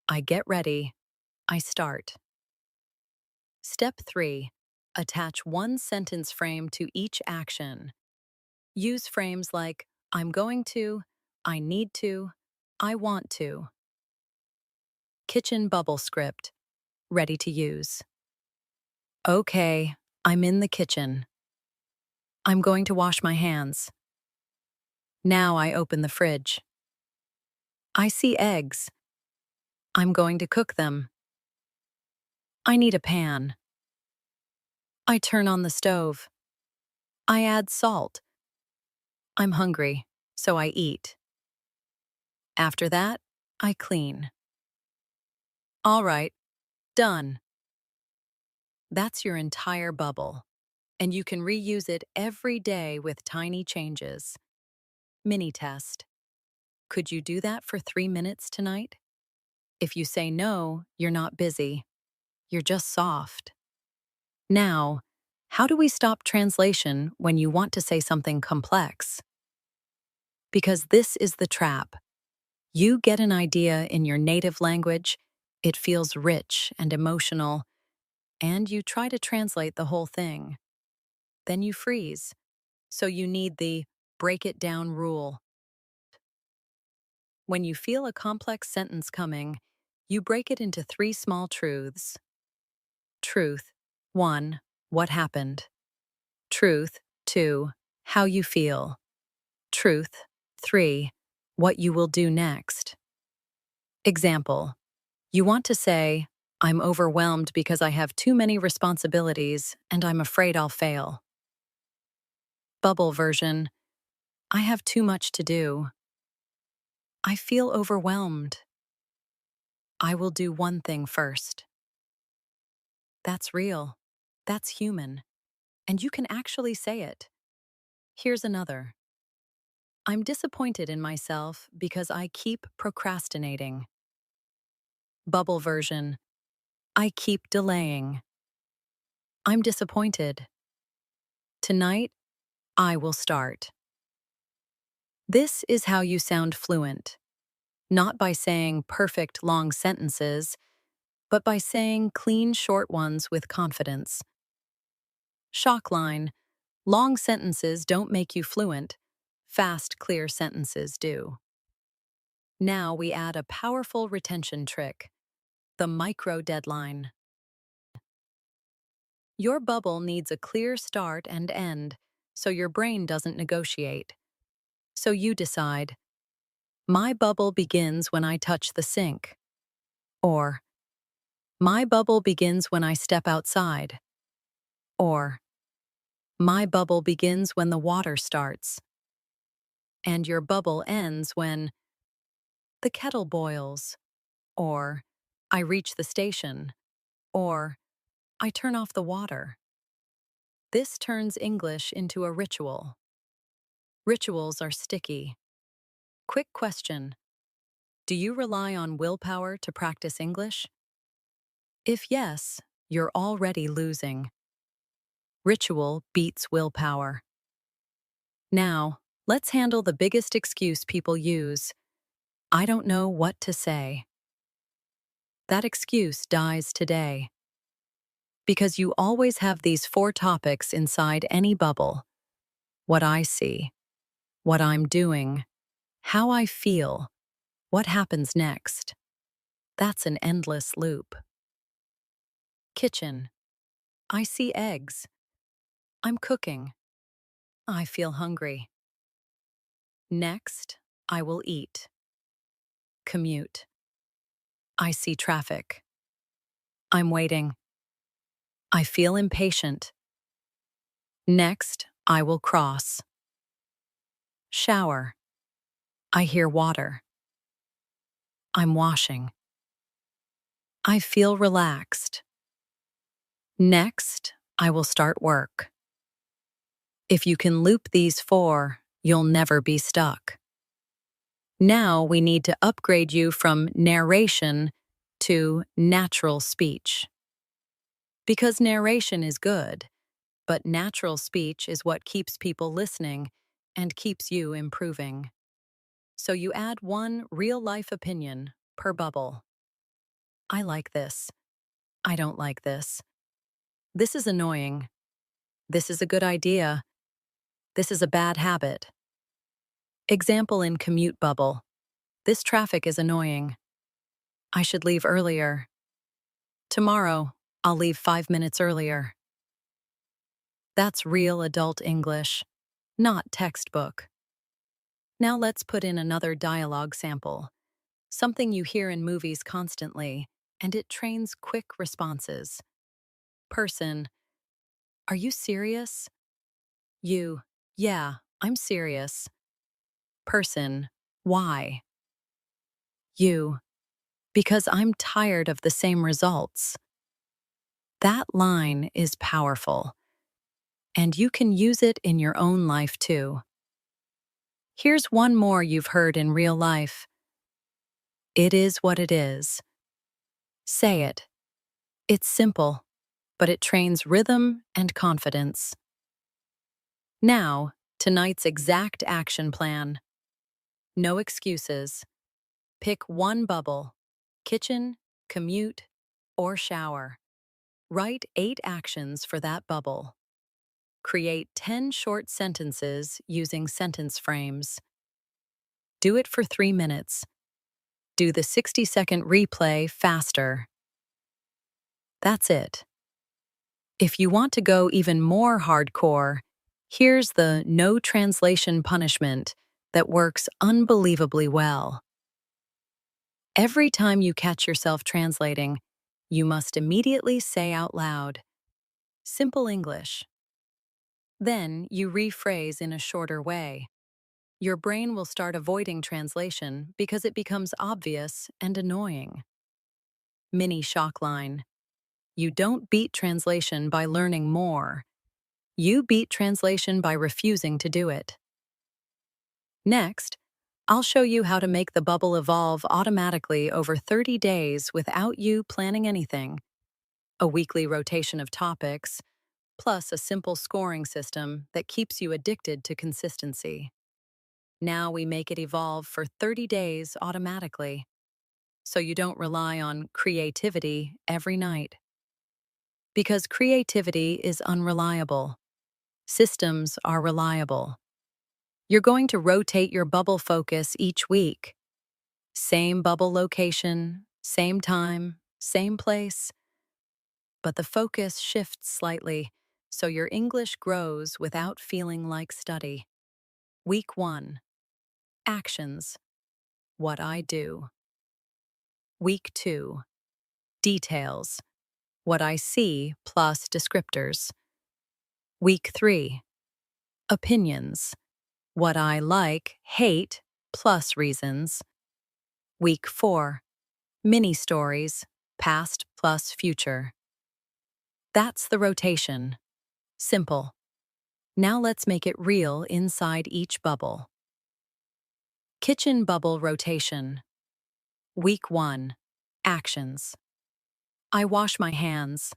[SPEAKER 1] I get ready. I start. Step 3. Attach one sentence frame to each action. Use frames like I'm going to, I need to, I want to. Kitchen bubble script. Ready to use. Okay, I'm in the kitchen. I'm going to wash my hands. Now I open the fridge. I see eggs. I'm going to cook them. I need a pan. I turn on the stove. I add salt. I'm hungry, so I eat. After that, I clean. All right, done. That's your entire bubble, and you can reuse it every day with tiny changes. Mini test. Could you do that for 3 minutes tonight? If you say no, you're not busy. You're just soft. Now, how do we stop translation when you want to say something complex? Because this is the trap. You get an idea in your native language, It feels rich and emotional, and you try to translate the whole thing. Then you freeze. So you need the break it down rule. When you feel a complex sentence coming, you break it into three small truths. Truth 1. What happened? Truth 2. How you feel? Truth 3. What you will do next. Example. You want to say, I'm overwhelmed because I have too many responsibilities and I'm afraid I'll fail. Bubble version. I have too much to do. I feel overwhelmed. I will do one thing first. That's real. That's human. And you can actually say it. Here's another. I'm disappointed in myself because I keep procrastinating. Bubble version. I keep delaying. I'm disappointed. Tonight, I will start. This is how you sound fluent. Not by saying perfect long sentences, but by saying clean short ones with confidence. Shock line. Long sentences don't make you fluent. Fast, clear sentences do. Now we add a powerful retention trick, the micro deadline. Your bubble needs a clear start and end, so your brain doesn't negotiate. So you decide, my bubble begins when I touch the sink. Or, my bubble begins when I step outside. Or, my bubble begins when the water starts. And your bubble ends when the kettle boils. Or, I reach the station. Or, I turn off the water. This turns English into a ritual. Rituals are sticky. Quick question. Do you rely on willpower to practice English? If yes, you're already losing. Ritual beats willpower. Now, let's handle the biggest excuse people use. I don't know what to say. That excuse dies today. Because you always have these 4 topics inside any bubble. What I see, what I'm doing, how I feel, what happens next. That's an endless loop. Kitchen. I see eggs. I'm cooking. I feel hungry. Next, I will eat. Commute. I see traffic. I'm waiting. I feel impatient. Next, I will cross. Shower. I hear water. I'm washing. I feel relaxed. Next, I will start work. If you can loop these 4, you'll never be stuck. Now we need to upgrade you from narration to natural speech. Because narration is good, but natural speech is what keeps people listening and keeps you improving. So you add 1 real-life opinion per bubble. I like this. I don't like this. This is annoying. This is a good idea. This is a bad habit. Example in commute bubble. This traffic is annoying. I should leave earlier. Tomorrow, I'll leave 5 minutes earlier. That's real adult English, not textbook. Now let's put in another dialogue sample, something you hear in movies constantly, and it trains quick responses. Person, are you serious? You, yeah, I'm serious. Person, why? You, because I'm tired of the same results. That line is powerful, and you can use it in your own life too. Here's one more you've heard in real life. It is what it is. Say it. It's simple, but it trains rhythm and confidence. Now, tonight's exact action plan. No excuses. Pick one bubble. Kitchen, commute, or shower. Write 8 actions for that bubble. Create 10 short sentences using sentence frames. Do it for 3 minutes. Do the 60-second replay faster. That's it. If you want to go even more hardcore, here's the no translation punishment that works unbelievably well. Every time you catch yourself translating, you must immediately say out loud, "Simple English." Then you rephrase in a shorter way. Your brain will start avoiding translation because it becomes obvious and annoying. Mini shock line. You don't beat translation by learning more. You beat translation by refusing to do it. Next, I'll show you how to make the bubble evolve automatically over 30 days without you planning anything. A weekly rotation of topics, plus a simple scoring system that keeps you addicted to consistency. Now we make it evolve for 30 days automatically, so you don't rely on creativity every night. Because creativity is unreliable. Systems are reliable. You're going to rotate your bubble focus each week. Same bubble location, same time, same place. But the focus shifts slightly, so your English grows without feeling like study. Week 1. Actions. What I do. Week 2. Details. What I see plus descriptors. Week 3. Opinions. What I like, hate, plus reasons. Week 4. Mini stories, past plus future. That's the rotation. Simple. Now let's make it real inside each bubble. Kitchen bubble rotation. Week 1. Actions. I wash my hands.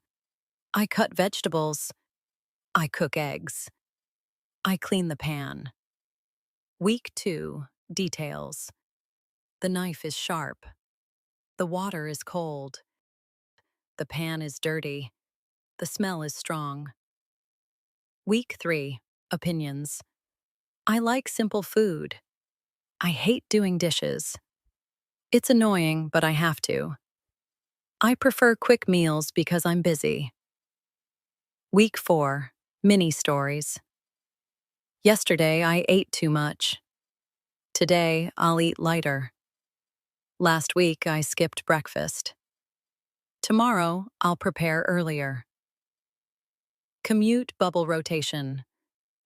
[SPEAKER 1] I cut vegetables. I cook eggs. I clean the pan. Week 2. Details. The knife is sharp. The water is cold. The pan is dirty. The smell is strong. Week 3. Opinions. I like simple food. I hate doing dishes. It's annoying, but I have to. I prefer quick meals because I'm busy. Week 4. Mini stories. Yesterday, I ate too much. Today, I'll eat lighter. Last week, I skipped breakfast. Tomorrow, I'll prepare earlier. Commute bubble rotation.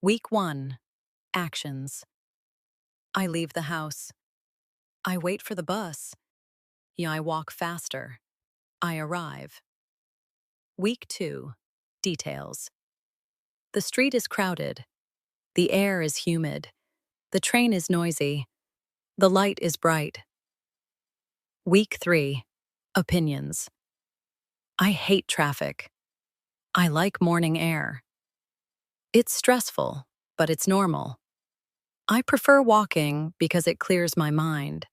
[SPEAKER 1] Week 1. Actions. I leave the house. I wait for the bus. I walk faster. I arrive. Week 2. Details. The street is crowded. The air is humid. The train is noisy. The light is bright. Week 3. Opinions. I hate traffic. I like morning air. It's stressful, but it's normal. I prefer walking because it clears my mind.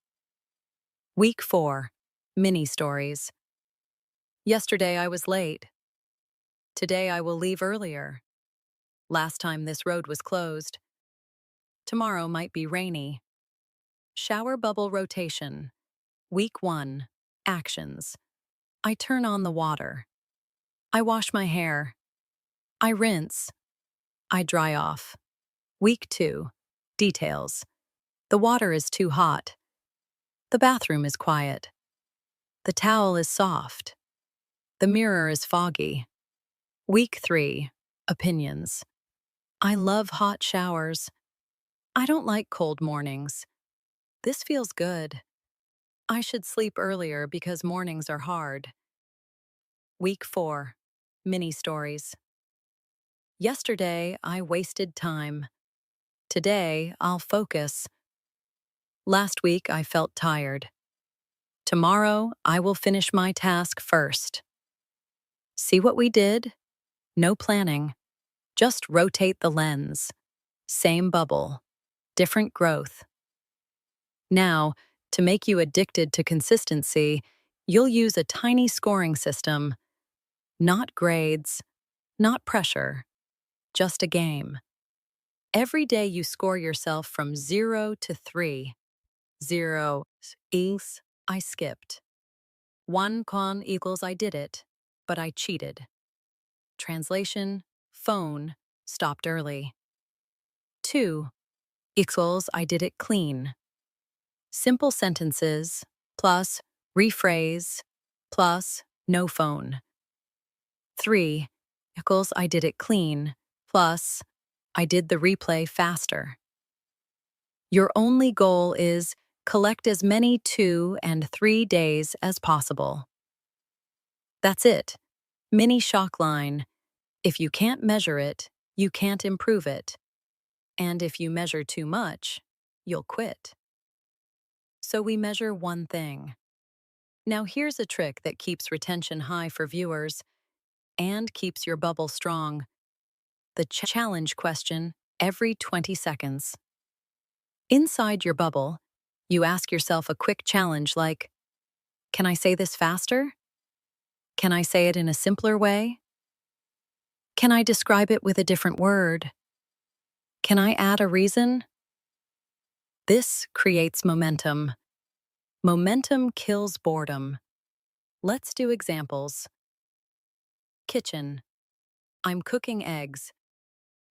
[SPEAKER 1] Week 4. Mini stories. Yesterday I was late. Today I will leave earlier. Last time this road was closed. Tomorrow might be rainy. Shower bubble rotation. Week 1. Actions. I turn on the water. I wash my hair. I rinse. I dry off. Week 2. Details. The water is too hot. The bathroom is quiet. The towel is soft. The mirror is foggy. Week 3. Opinions. I love hot showers. I don't like cold mornings. This feels good. I should sleep earlier because mornings are hard. Week 4. Mini stories. Yesterday, I wasted time. Today, I'll focus. Last week, I felt tired. Tomorrow, I will finish my task first. See what we did? No planning. Just rotate the lens. Same bubble. Different growth. Now, to make you addicted to consistency, You'll use a tiny scoring system, not grades, not pressure, just a game. Every day you score yourself from 0 to 3. 0 is I skipped. 1 con equals I did it, but I cheated. Translation, phone, stopped early. 2 equals I did it clean. Simple sentences plus rephrase plus no phone. 3 equals I did it clean plus I did the replay faster. Your only goal is collect as many 2 and 3 days as possible. That's it. Mini shock line. If you can't measure it, you can't improve it. And if you measure too much, you'll quit. So we measure one thing. Now here's a trick that keeps retention high for viewers and keeps your bubble strong. The challenge question every 20 seconds. Inside your bubble, you ask yourself a quick challenge like, can I say this faster? Can I say it in a simpler way? Can I describe it with a different word? Can I add a reason? This creates momentum. Momentum kills boredom. Let's do examples. Kitchen. I'm cooking eggs.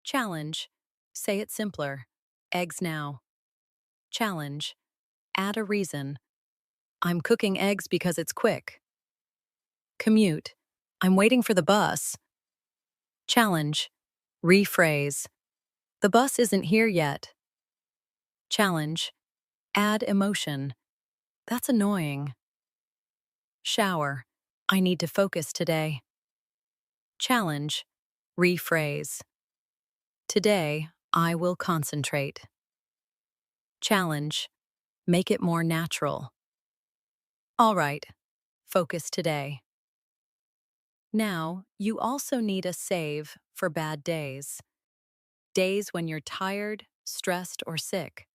[SPEAKER 1] Challenge. Say it simpler. Eggs now. Challenge. Add a reason. I'm cooking eggs because it's quick. Commute. I'm waiting for the bus. Challenge. Rephrase. The bus isn't here yet. Challenge. Add emotion. That's annoying. Shower. I need to focus today. Challenge. Rephrase. Today, I will concentrate. Challenge. Make it more natural. All right. Focus today. Now, you also need a save for bad days. Days when you're tired, stressed, or sick.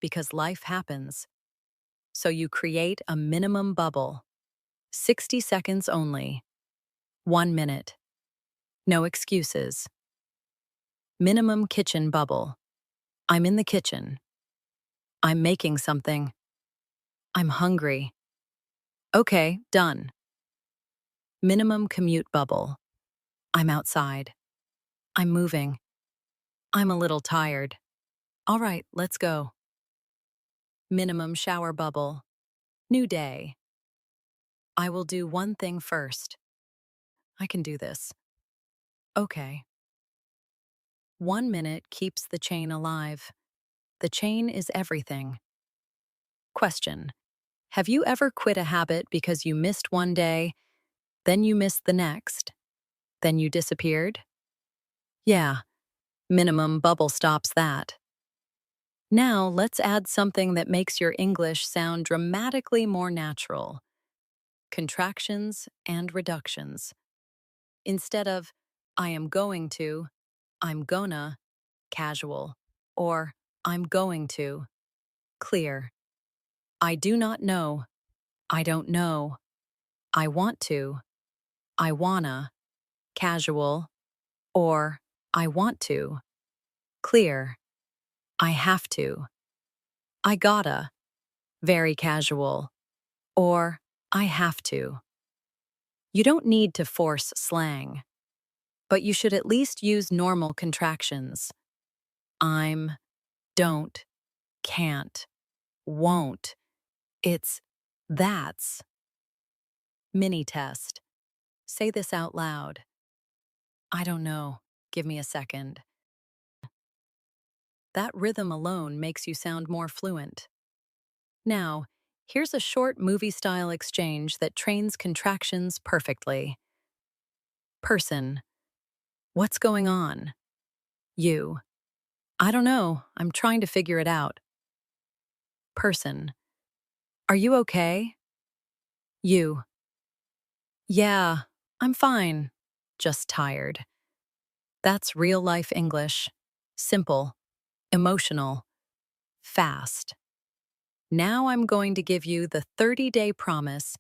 [SPEAKER 1] Because life happens. So you create a minimum bubble. 60 seconds only. 1 minute. No excuses. Minimum kitchen bubble. I'm in the kitchen. I'm making something. I'm hungry. Okay, done. Minimum commute bubble. I'm outside. I'm moving. I'm a little tired. All right, let's go. Minimum shower bubble. New day. I will do one thing first. I can do this. Okay. 1 minute keeps the chain alive. The chain is everything. Question. Have you ever quit a habit because you missed one day, then you missed the next, then you disappeared? Yeah, minimum bubble stops that. Now let's add something that makes your English sound dramatically more natural. Contractions and reductions. Instead of, I am going to, I'm gonna, casual, or I'm going to, clear. I do not know, I don't know, I want to, I wanna, casual, or I want to, clear. I have to, I gotta, very casual, or I have to. You don't need to force slang, but you should at least use normal contractions. I'm, don't, can't, won't. It's that's. Mini test. Say this out loud. I don't know. Give me a second. That rhythm alone makes you sound more fluent. Now, here's a short movie-style exchange that trains contractions perfectly. Person. What's going on? You. I don't know. I'm trying to figure it out. Person. Are you okay? You. Yeah, I'm fine. Just tired. That's real-life English. Simple, emotional, fast. Now I'm going to give you the 30-day promise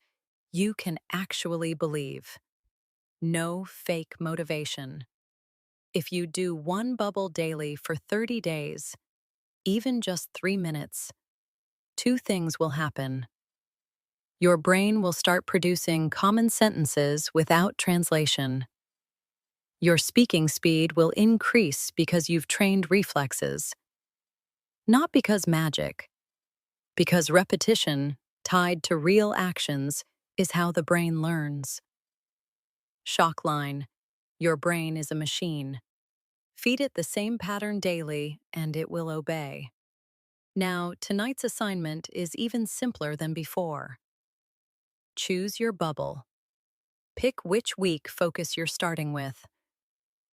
[SPEAKER 1] you can actually believe. No fake motivation. If you do one bubble daily for 30 days, even just 3 minutes, two things will happen. Your brain will start producing common sentences without translation. Your speaking speed will increase because you've trained reflexes. Not because magic, because repetition, tied to real actions, is how the brain learns. Shock line. Your brain is a machine. Feed it the same pattern daily, and it will obey. Now, tonight's assignment is even simpler than before. Choose your bubble. Pick which week focus you're starting with.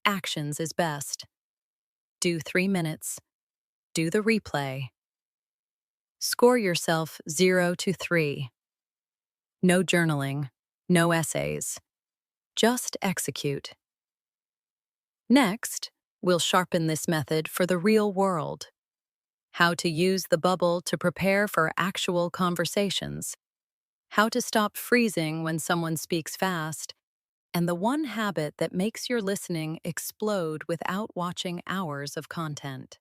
[SPEAKER 1] Actions is best. Do 3 minutes. Do the replay. Score yourself 0 to 3. No journaling, no essays. Just execute. Next, we'll sharpen this method for the real world. How to use the bubble to prepare for actual conversations. How to stop freezing when someone speaks fast. And the one habit that makes your listening explode without watching hours of content.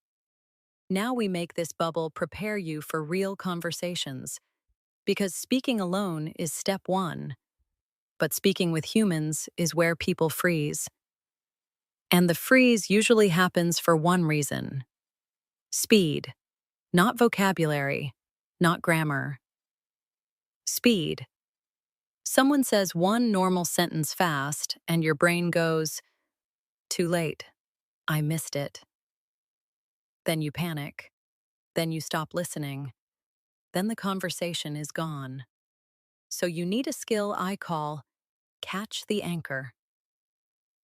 [SPEAKER 1] Now we make this bubble prepare you for real conversations. Because speaking alone is step one. But speaking with humans is where people freeze. And the freeze usually happens for one reason. Speed. Not vocabulary. Not grammar. Speed. Someone says one normal sentence fast, and your brain goes, "Too late. I missed it." Then you panic. Then you stop listening. Then the conversation is gone. So you need a skill I call catch the anchor.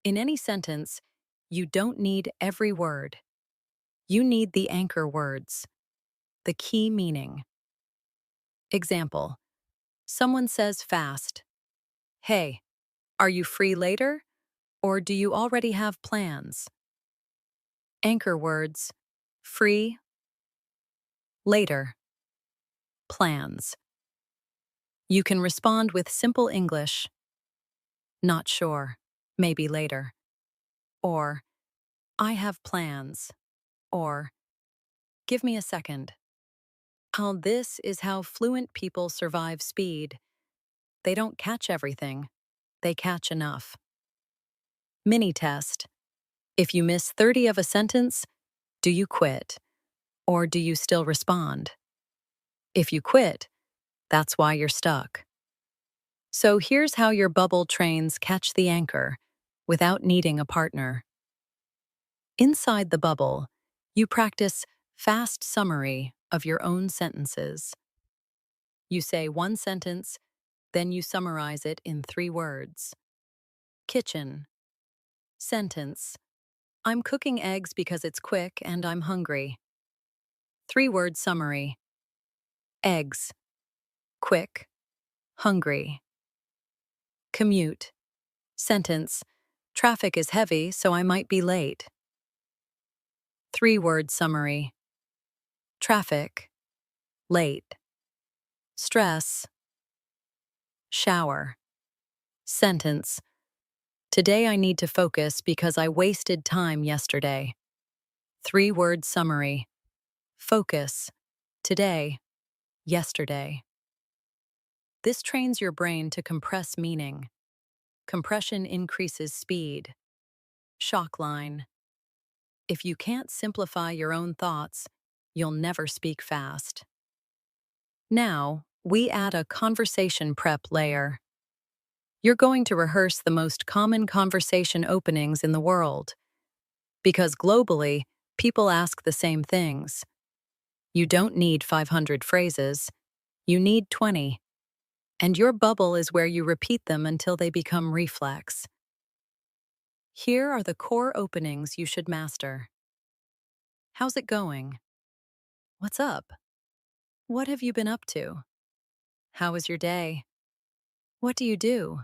[SPEAKER 1] In any sentence, you don't need every word. You need the anchor words, the key meaning. Example. Someone says fast, "Hey, are you free later? Or do you already have plans?" Anchor words, free, later, plans. You can respond with simple English, "Not sure, maybe later," or "I have plans," or "Give me a second." This is how fluent people survive speed. They don't catch everything, they catch enough. Mini test. If you miss 30 of a sentence, do you quit? Or do you still respond? If you quit, that's why you're stuck. So here's how your bubble trains catch the anchor without needing a partner. Inside the bubble, you practice fast summary of your own sentences. You say one sentence, then you summarize it in 3 words. Kitchen. Sentence. I'm cooking eggs because it's quick and I'm hungry. 3-word summary. Eggs. Quick. Hungry. Commute. Sentence. Traffic is heavy, so I might be late. 3-word summary. Traffic. Late. Stress. Shower. Sentence. Today I need to focus because I wasted time yesterday. 3-word summary. Focus. Today. Yesterday. This trains your brain to compress meaning. Compression increases speed. Shock line. If you can't simplify your own thoughts, you'll never speak fast. Now, we add a conversation prep layer. You're going to rehearse the most common conversation openings in the world. Because globally, people ask the same things. You don't need 500 phrases. You need 20. And your bubble is where you repeat them until they become reflex. Here are the core openings you should master. How's it going? What's up? What have you been up to? How was your day? What do you do?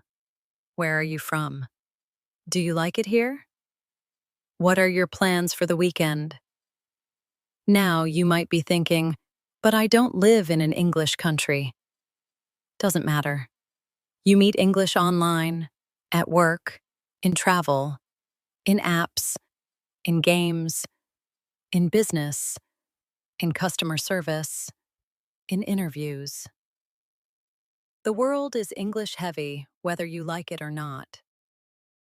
[SPEAKER 1] Where are you from? Do you like it here? What are your plans for the weekend? Now you might be thinking, but I don't live in an English country. Doesn't matter. You meet English online, at work, in travel, in apps, in games, in business, in customer service, in interviews. The world is English heavy, whether you like it or not.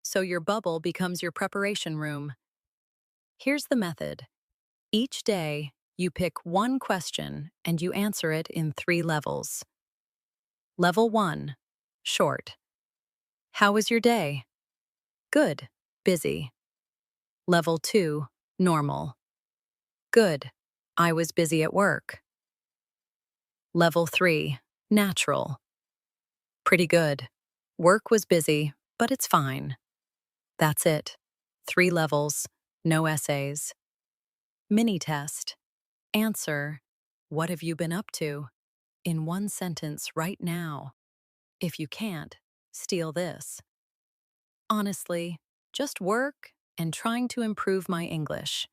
[SPEAKER 1] So your bubble becomes your preparation room. Here's the method. Each day, you pick one question and you answer it in 3 levels. Level 1, short. How was your day? Good, busy. Level 2, normal. Good, I was busy at work. Level 3, natural. Pretty good. Work was busy, but it's fine. That's it. 3 levels, no essays. Mini test. Answer, what have you been up to? In 1 sentence right now. If you can't, steal this. Honestly, just work and trying to improve my English.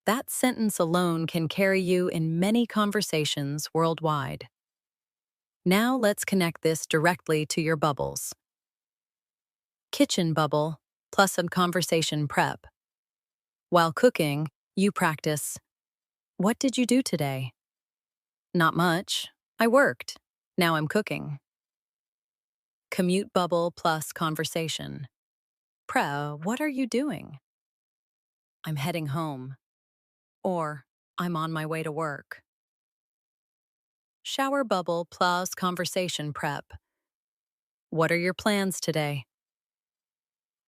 [SPEAKER 1] That sentence alone can carry you in many conversations worldwide. Now let's connect this directly to your bubbles. Kitchen bubble plus some conversation prep. While cooking, you practice. What did you do today? Not much. I worked. Now I'm cooking. Commute bubble plus conversation. What are you doing? I'm heading home. Or, I'm on my way to work. Shower bubble plus conversation prep. What are your plans today?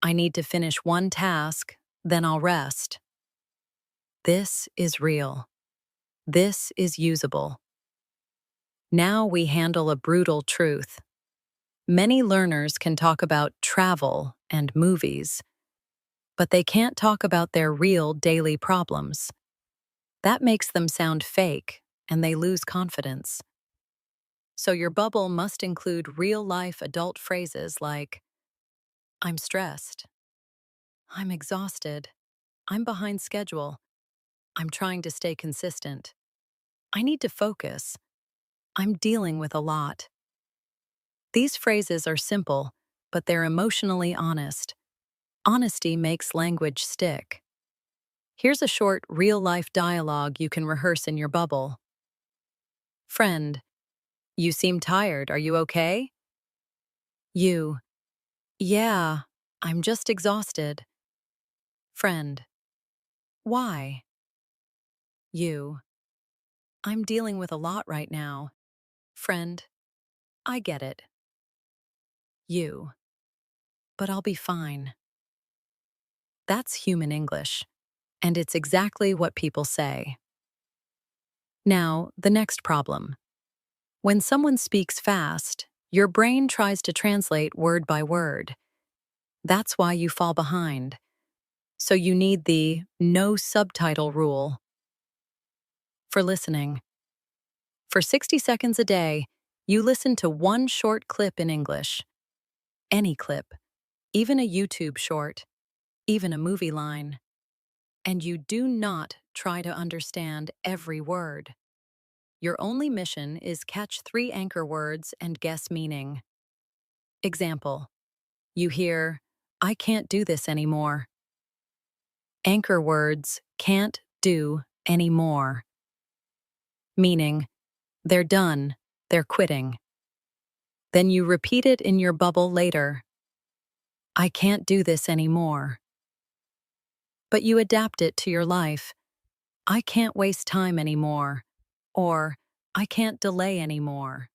[SPEAKER 1] I need to finish 1 task, then I'll rest. This is real. This is usable. Now we handle a brutal truth. Many learners can talk about travel and movies, but they can't talk about their real daily problems. That makes them sound fake, and they lose confidence. So your bubble must include real-life adult phrases like, I'm stressed. I'm exhausted. I'm behind schedule. I'm trying to stay consistent. I need to focus. I'm dealing with a lot. These phrases are simple, but they're emotionally honest. Honesty makes language stick. Here's a short, real-life dialogue you can rehearse in your bubble. Friend, you seem tired. Are you okay? You, yeah, I'm just exhausted. Friend, why? You, I'm dealing with a lot right now. Friend, I get it. You, but I'll be fine. That's human English, and it's exactly what people say. Now, the next problem. When someone speaks fast, your brain tries to translate word by word. That's why you fall behind. So you need the no subtitle rule. For listening. For 60 seconds a day, you listen to 1 short clip in English. Any clip, even a YouTube short, even a movie line. And you do not try to understand every word. Your only mission is catch 3 anchor words and guess meaning. Example. You hear, I can't do this anymore. Anchor words, can't do anymore. Meaning, they're done, they're quitting. Then you repeat it in your bubble later. I can't do this anymore. But you adapt it to your life. I can't waste time anymore. Or, I can't delay anymore.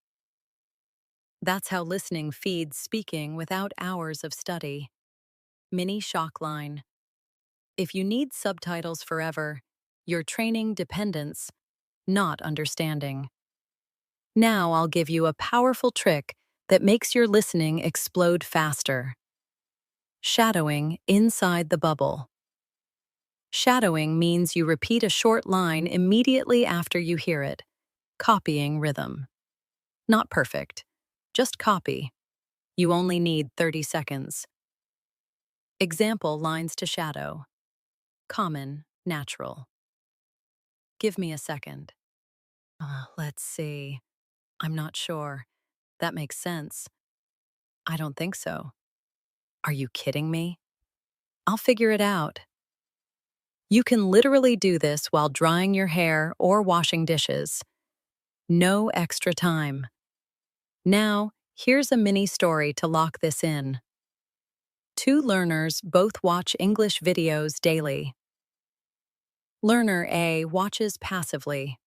[SPEAKER 1] That's how listening feeds speaking without hours of study. Mini shock line. If you need subtitles forever, you're training dependence, not understanding. Now I'll give you a powerful trick that makes your listening explode faster. Shadowing inside the bubble. Shadowing means you repeat a short line immediately after you hear it, copying rhythm. Not perfect, just copy. You only need 30 seconds. Example lines to shadow. Common, natural. Give me a second. Let's see. I'm not sure. That makes sense. I don't think so. Are you kidding me? I'll figure it out. You can literally do this while drying your hair or washing dishes. No extra time. Now, here's a mini story to lock this in. Two learners both watch English videos daily. Learner A watches passively.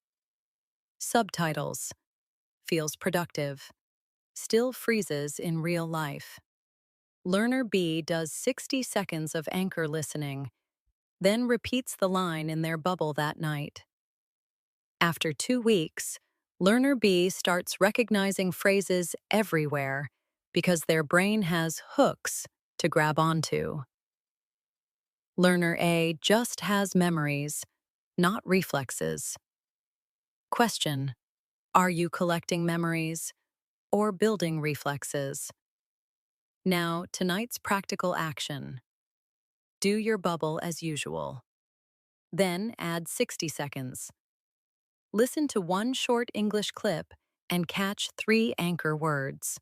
[SPEAKER 1] Subtitles. Feels productive. Still freezes in real life. Learner B does 60 seconds of anchor listening, then repeats the line in their bubble that night. After 2 weeks, Learner B starts recognizing phrases everywhere because their brain has hooks to grab onto. Learner A just has memories, not reflexes. Question: are you collecting memories or building reflexes? Now, tonight's practical action. Do your bubble as usual. Then add 60 seconds. Listen to one short English clip and catch 3 anchor words.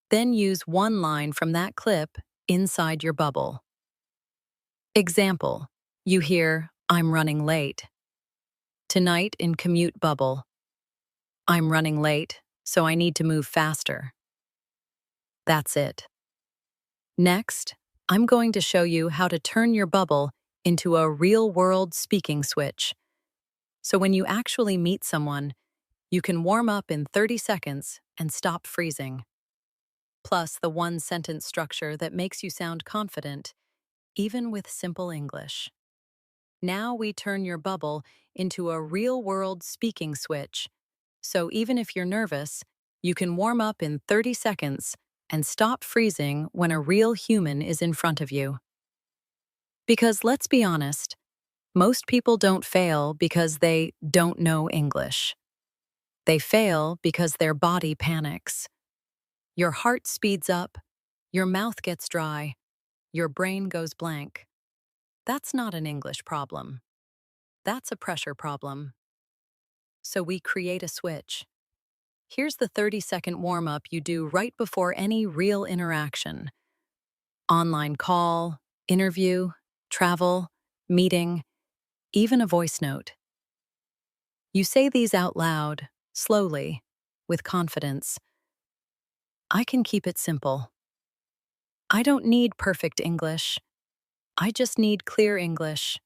[SPEAKER 1] Then use one line from that clip inside your bubble. Example: you hear, "I'm running late." Tonight in commute bubble: I'm running late, so I need to move faster. That's it. Next, I'm going to show you how to turn your bubble into a real-world speaking switch. So when you actually meet someone, you can warm up in 30 seconds and stop freezing. Plus the one-sentence structure that makes you sound confident, even with simple English. Now we turn your bubble into a real-world speaking switch. So even if you're nervous, you can warm up in 30 seconds and stop freezing when a real human is in front of you. Because let's be honest, most people don't fail because they don't know English. They fail because their body panics. Your heart speeds up, your mouth gets dry, your brain goes blank. That's not an English problem. That's a pressure problem. So we create a switch. Here's the 30-second warm-up you do right before any real interaction. Online call, interview, travel, meeting, even a voice note. You say these out loud, slowly, with confidence. I can keep it simple. I don't need perfect English. I just need clear English.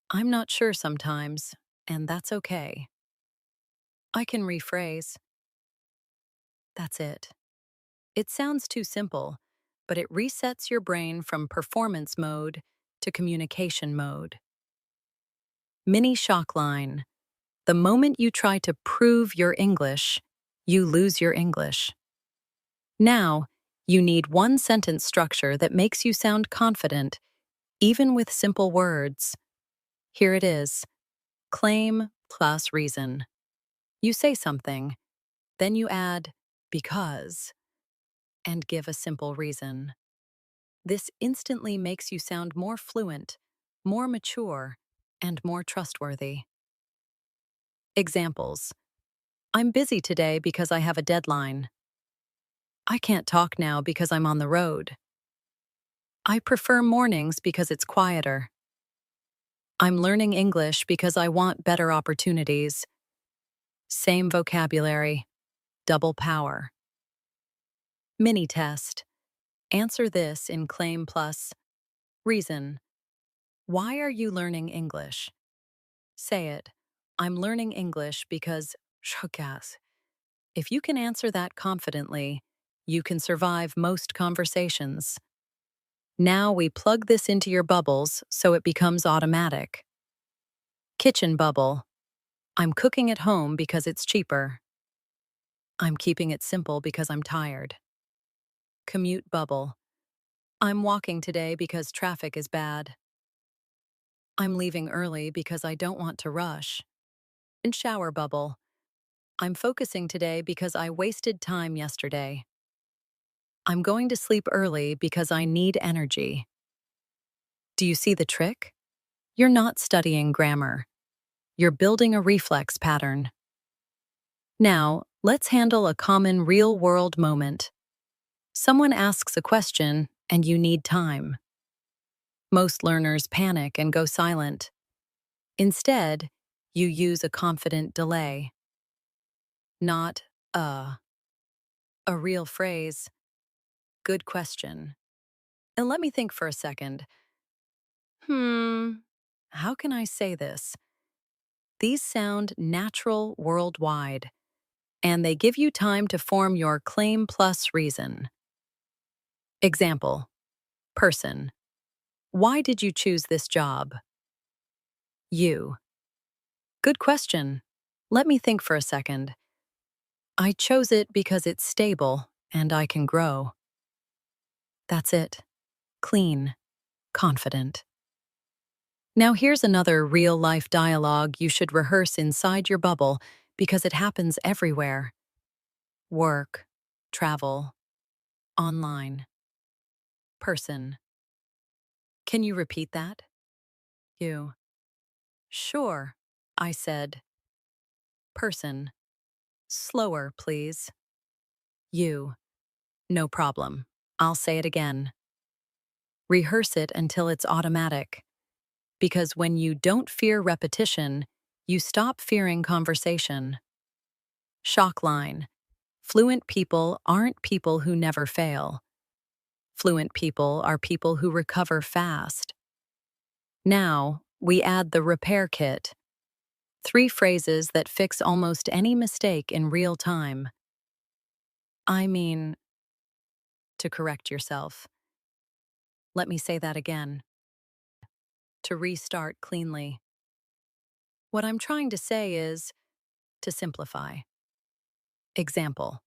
[SPEAKER 1] I'm not sure sometimes, and that's okay. I can rephrase. That's it. It sounds too simple, but it resets your brain from performance mode to communication mode. Mini shock line. The moment you try to prove your English, you lose your English. Now, you need one sentence structure that makes you sound confident, even with simple words. Here it is. Claim plus reason. You say something, then you add because, and give a simple reason. This instantly makes you sound more fluent, more mature, and more trustworthy. Examples: I'm busy today because I have a deadline. I can't talk now because I'm on the road. I prefer mornings because it's quieter. I'm learning English because I want better opportunities. Same vocabulary, double power. Mini test. Answer this in claim plus reason. Why are you learning English? Say it. I'm learning English because shukas. If you can answer that confidently, you can survive most conversations. Now we plug this into your bubbles so it becomes automatic. Kitchen bubble. I'm cooking at home because it's cheaper. I'm keeping it simple because I'm tired. Commute bubble. I'm walking today because traffic is bad. I'm leaving early because I don't want to rush. And shower bubble. I'm focusing today because I wasted time yesterday. I'm going to sleep early because I need energy. Do you see the trick? You're not studying grammar. You're building a reflex pattern. Now, let's handle a common real-world moment. Someone asks a question and you need time. Most learners panic and go silent. Instead, you use a confident delay, not a real phrase. Good question. And let me think for a second. How can I say this? These sound natural worldwide, and they give you time to form your claim plus reason. Example, person. Why did you choose this job? You. Good question. Let me think for a second. I chose it because it's stable and I can grow. That's it. Clean. Confident. Now here's another real-life dialogue you should rehearse inside your bubble because it happens everywhere. Work, travel, online, person. Can you repeat that? You. Sure, I said. Person. Slower, please. You. No problem. I'll say it again. Rehearse it until it's automatic. Because when you don't fear repetition, you stop fearing conversation. Shock line. Fluent people aren't people who never fail. Fluent people are people who recover fast. Now, we add the repair kit. 3 phrases that fix almost any mistake in real time. I mean, to correct yourself. Let me say that again. To restart cleanly. What I'm trying to say is to simplify. Example.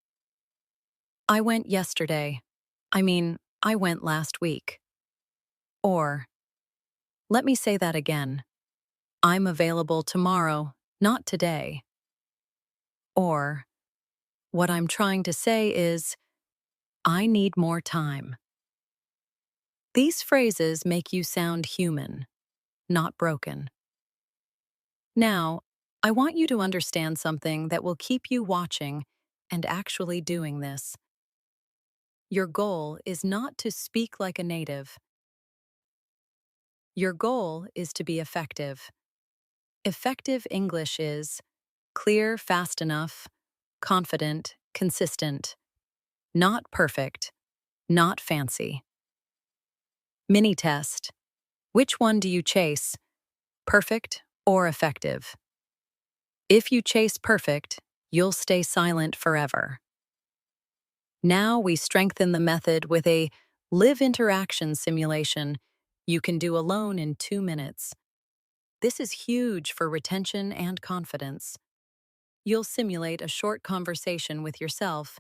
[SPEAKER 1] I went yesterday. I went last week. Or, let me say that again. I'm available tomorrow, not today. Or, what I'm trying to say is, I need more time. These phrases make you sound human, not broken. Now, I want you to understand something that will keep you watching and actually doing this. Your goal is not to speak like a native. Your goal is to be effective. Effective English is clear, fast enough, confident, consistent, not perfect, not fancy. Mini test. Which one do you chase? Perfect or effective? If you chase perfect, you'll stay silent forever. Now we strengthen the method with a live interaction simulation you can do alone in 2 minutes. This is huge for retention and confidence. You'll simulate a short conversation with yourself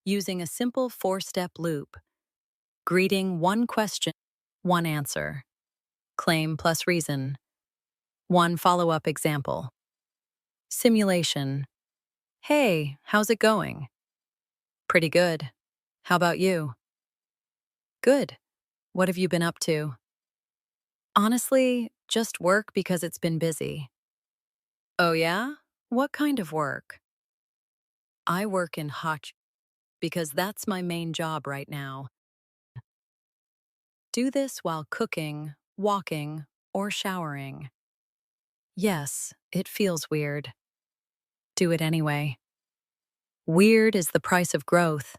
[SPEAKER 1] using a simple 4-step loop. Greeting, 1 question, 1 answer. Claim plus reason. 1 follow-up example. Simulation. Hey, how's it going? Pretty good. How about you? Good. What have you been up to? Honestly, just work because it's been busy. Oh yeah? What kind of work? I work in hot because that's my main job right now. Do this while cooking, walking, or showering. Yes, it feels weird. Do it anyway. Weird is the price of growth.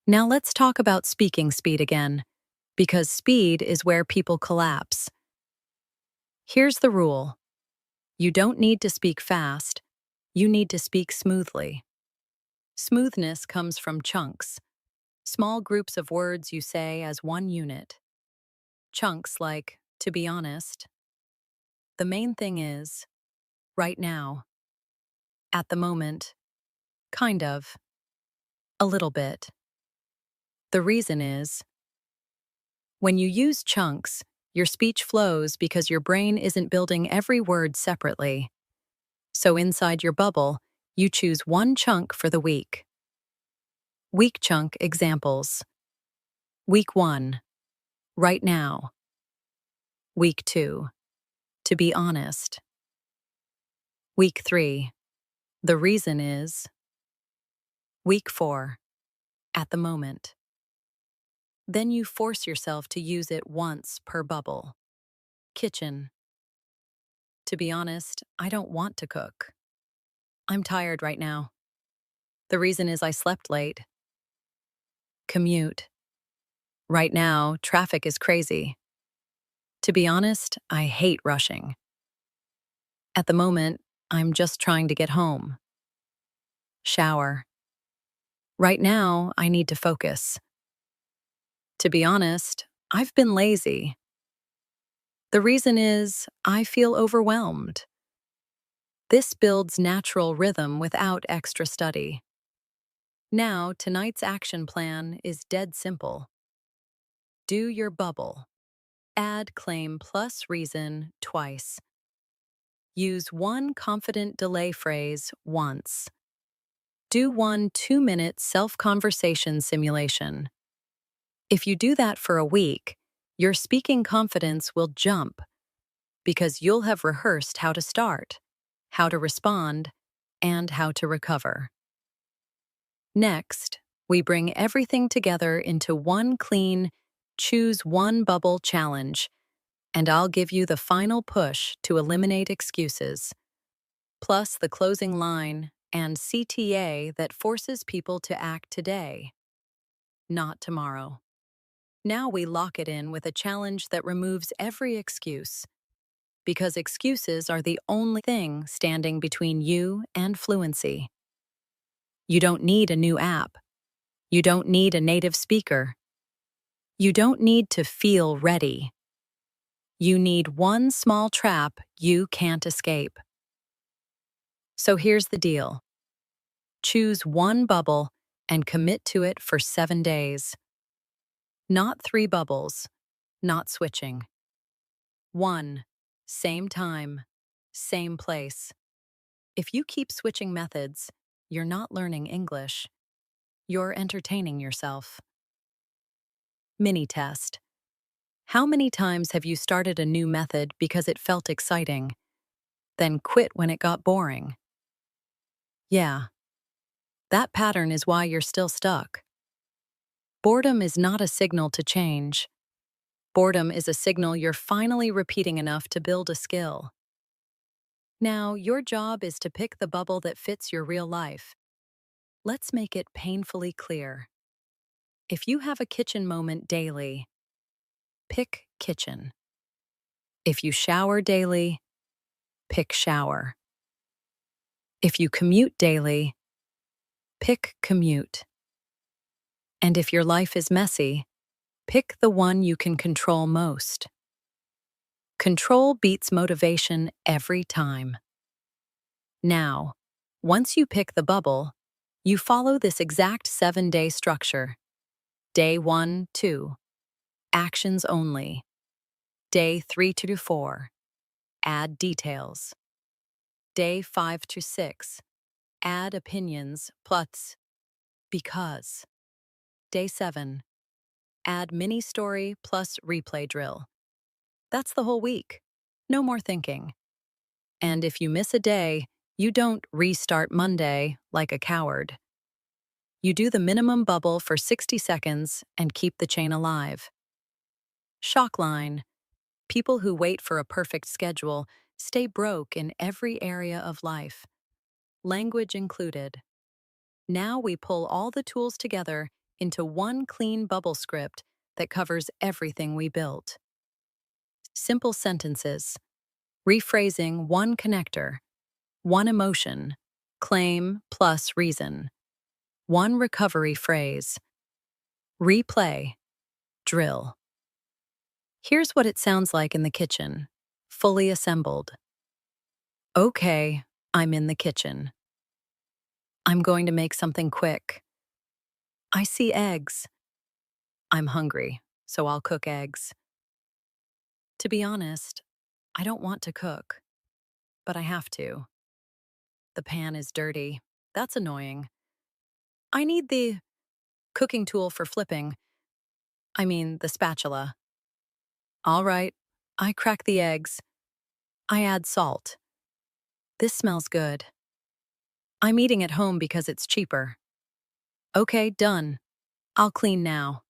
[SPEAKER 1] Now let's talk about speaking speed again, because speed is where people collapse. Here's the rule. You don't need to speak fast, you need to speak smoothly. Smoothness comes from chunks, small groups of words you say as one unit. Chunks like, to be honest. The main thing is, right now, at the moment, kind of, a little bit. The reason is, when you use chunks, your speech flows because your brain isn't building every word separately. So inside your bubble, you choose 1 chunk for the week. Week chunk examples. Week 1, right now. Week 2, to be honest. Week 3, the reason is. Week 4, at the moment. Then you force yourself to use it once per bubble. Kitchen. To be honest, I don't want to cook. I'm tired right now. The reason is I slept late. Commute. Right now, traffic is crazy. To be honest, I hate rushing. At the moment, I'm just trying to get home. Shower. Right now, I need to focus. To be honest, I've been lazy. The reason is I feel overwhelmed. This builds natural rhythm without extra study. Now, tonight's action plan is dead simple. Do your bubble. Add claim plus reason twice. Use one confident delay phrase once. Do one 2-minute self-conversation simulation. If you do that for a week, your speaking confidence will jump because you'll have rehearsed how to start, how to respond, and how to recover. Next, we bring everything together into one clean, choose one bubble challenge, and I'll give you the final push to eliminate excuses, plus the closing line and CTA that forces people to act today, not tomorrow. Now we lock it in with a challenge that removes every excuse, because excuses are the only thing standing between you and fluency. You don't need a new app. You don't need a native speaker. You don't need to feel ready. You need one small trap you can't escape. So here's the deal. Choose one bubble and commit to it for 7 days. Not 3 bubbles, not switching. 1, same time, same place. If you keep switching methods, you're not learning English. You're entertaining yourself. Mini test. How many times have you started a new method because it felt exciting, then quit when it got boring? Yeah, that pattern is why you're still stuck. Boredom is not a signal to change. Boredom is a signal you're finally repeating enough to build a skill. Now, your job is to pick the bubble that fits your real life. Let's make it painfully clear. If you have a kitchen moment daily, pick kitchen. If you shower daily, pick shower. If you commute daily, pick commute. And if your life is messy, pick the one you can control most. Control beats motivation every time. Now, once you pick the bubble, you follow this exact 7-day structure. Day 1 2, actions only. Day 3 to 4, add details. Day 5 to 6, add opinions plus because. Day 7, add mini story plus replay drill. That's the whole week. No more thinking. And if you miss a day, you don't restart Monday like a coward. You do the minimum bubble for 60 seconds and keep the chain alive. Shock line. People who wait for a perfect schedule stay broke in every area of life, language included. Now we pull all the tools together into one clean bubble script that covers everything we built. Simple sentences, rephrasing one connector, one emotion, claim plus reason, one recovery phrase, replay, drill. Here's what it sounds like in the kitchen, fully assembled. Okay, I'm in the kitchen. I'm going to make something quick. I see eggs. I'm hungry, so I'll cook eggs. To be honest, I don't want to cook, but I have to. The pan is dirty. That's annoying. I need the cooking tool for flipping. I mean, the spatula. All right, I crack the eggs. I add salt. This smells good. I'm eating at home because it's cheaper. Okay, done. I'll clean now.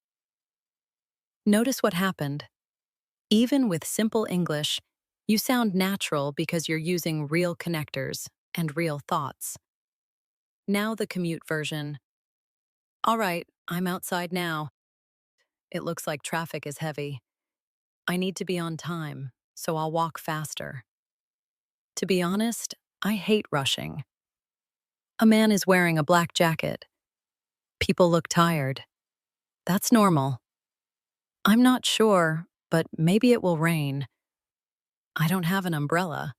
[SPEAKER 1] Notice what happened. Even with simple English, you sound natural because you're using real connectors and real thoughts. Now the commute version. All right, I'm outside now. It looks like traffic is heavy. I need to be on time, so I'll walk faster. To be honest, I hate rushing. A man is wearing a black jacket. People look tired. That's normal. I'm not sure, but maybe it will rain. I don't have an umbrella.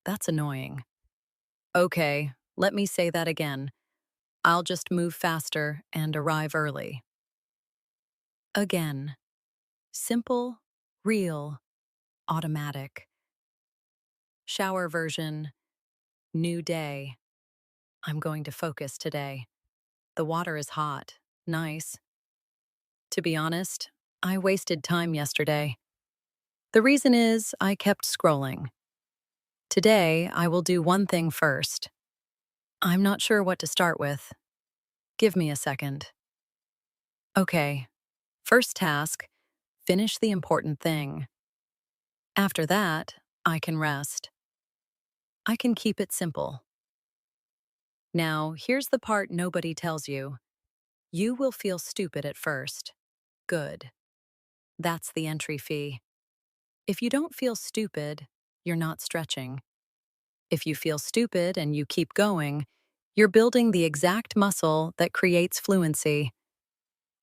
[SPEAKER 1] That's annoying. Okay, let me say that again. I'll just move faster and arrive early. Again. Simple, real, automatic. Shower version. New day. I'm going to focus today. The water is hot. Nice. To be honest, I wasted time yesterday. The reason is I kept scrolling. Today, I will do one thing first. I'm not sure what to start with. Give me a second. Okay. First task, finish the important thing. After that, I can rest. I can keep it simple. Now, here's the part nobody tells you. You will feel stupid at first. Good. That's the entry fee. If you don't feel stupid, you're not stretching. If you feel stupid and you keep going, you're building the exact muscle that creates fluency.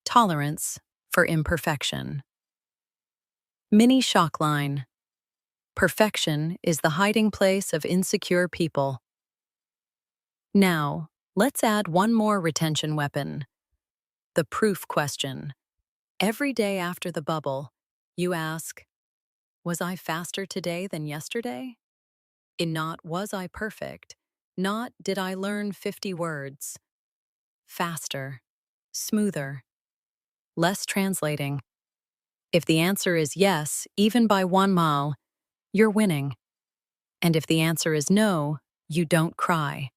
[SPEAKER 1] Tolerance for imperfection. Mini shock line. Perfection is the hiding place of insecure people. Now, let's add one more retention weapon. The proof question. Every day after the bubble, you ask, was I faster today than yesterday? In not was I perfect, not did I learn 50 words. Faster, smoother, less translating. If the answer is yes, even by 1 mile, you're winning. And if the answer is no, you don't cry.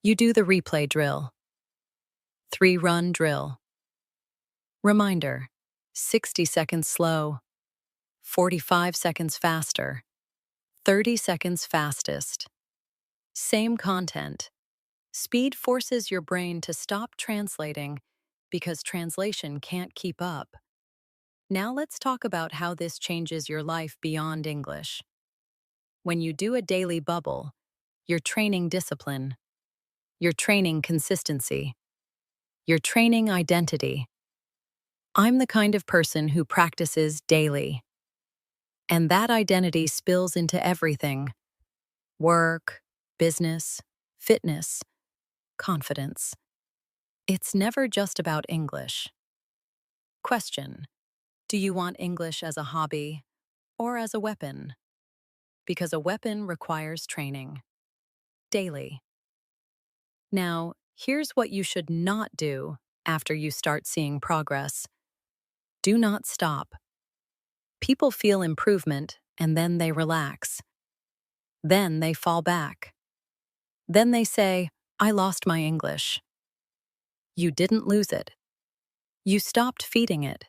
[SPEAKER 1] You do the replay drill. 3-run drill. Reminder, 60 seconds slow, 45 seconds faster, 30 seconds fastest. Same content. Speed forces your brain to stop translating because translation can't keep up. Now let's talk about how this changes your life beyond English. When you do a daily bubble, you're training discipline. You're training consistency. You're training identity. I'm the kind of person who practices daily. And that identity spills into everything: work, business, fitness, confidence. It's never just about English. Question: do you want English as a hobby or as a weapon? Because a weapon requires training. Daily. Now, here's what you should not do after you start seeing progress. Do not stop. People feel improvement and then they relax. Then they fall back. Then they say, I lost my English. You didn't lose it. You stopped feeding it.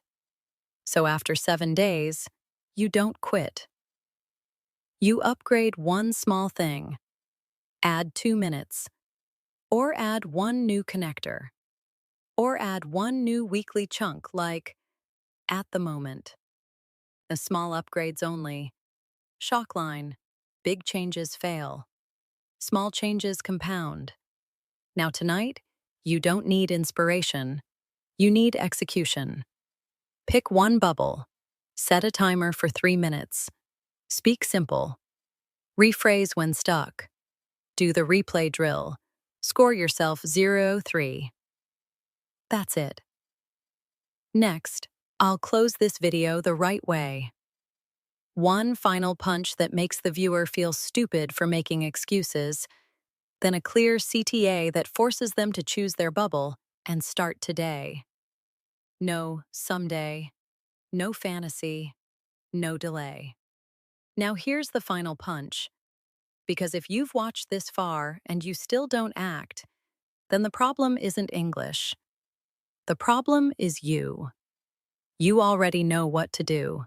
[SPEAKER 1] So after 7 days, you don't quit. You upgrade one small thing. Add 2 minutes. Or add one new connector. Or add one new weekly chunk like at the moment. The small upgrades only. Shock line. Big changes fail. Small changes compound. Now tonight, you don't need inspiration. You need execution. Pick one bubble. Set a timer for 3 minutes. Speak simple. Rephrase when stuck. Do the replay drill. Score yourself 0-3. That's it. Next, I'll close this video the right way. One final punch that makes the viewer feel stupid for making excuses, then a clear CTA that forces them to choose their bubble and start today. No someday, no fantasy, no delay. Now here's the final punch. Because if you've watched this far and you still don't act, then the problem isn't English. The problem is you. You already know what to do.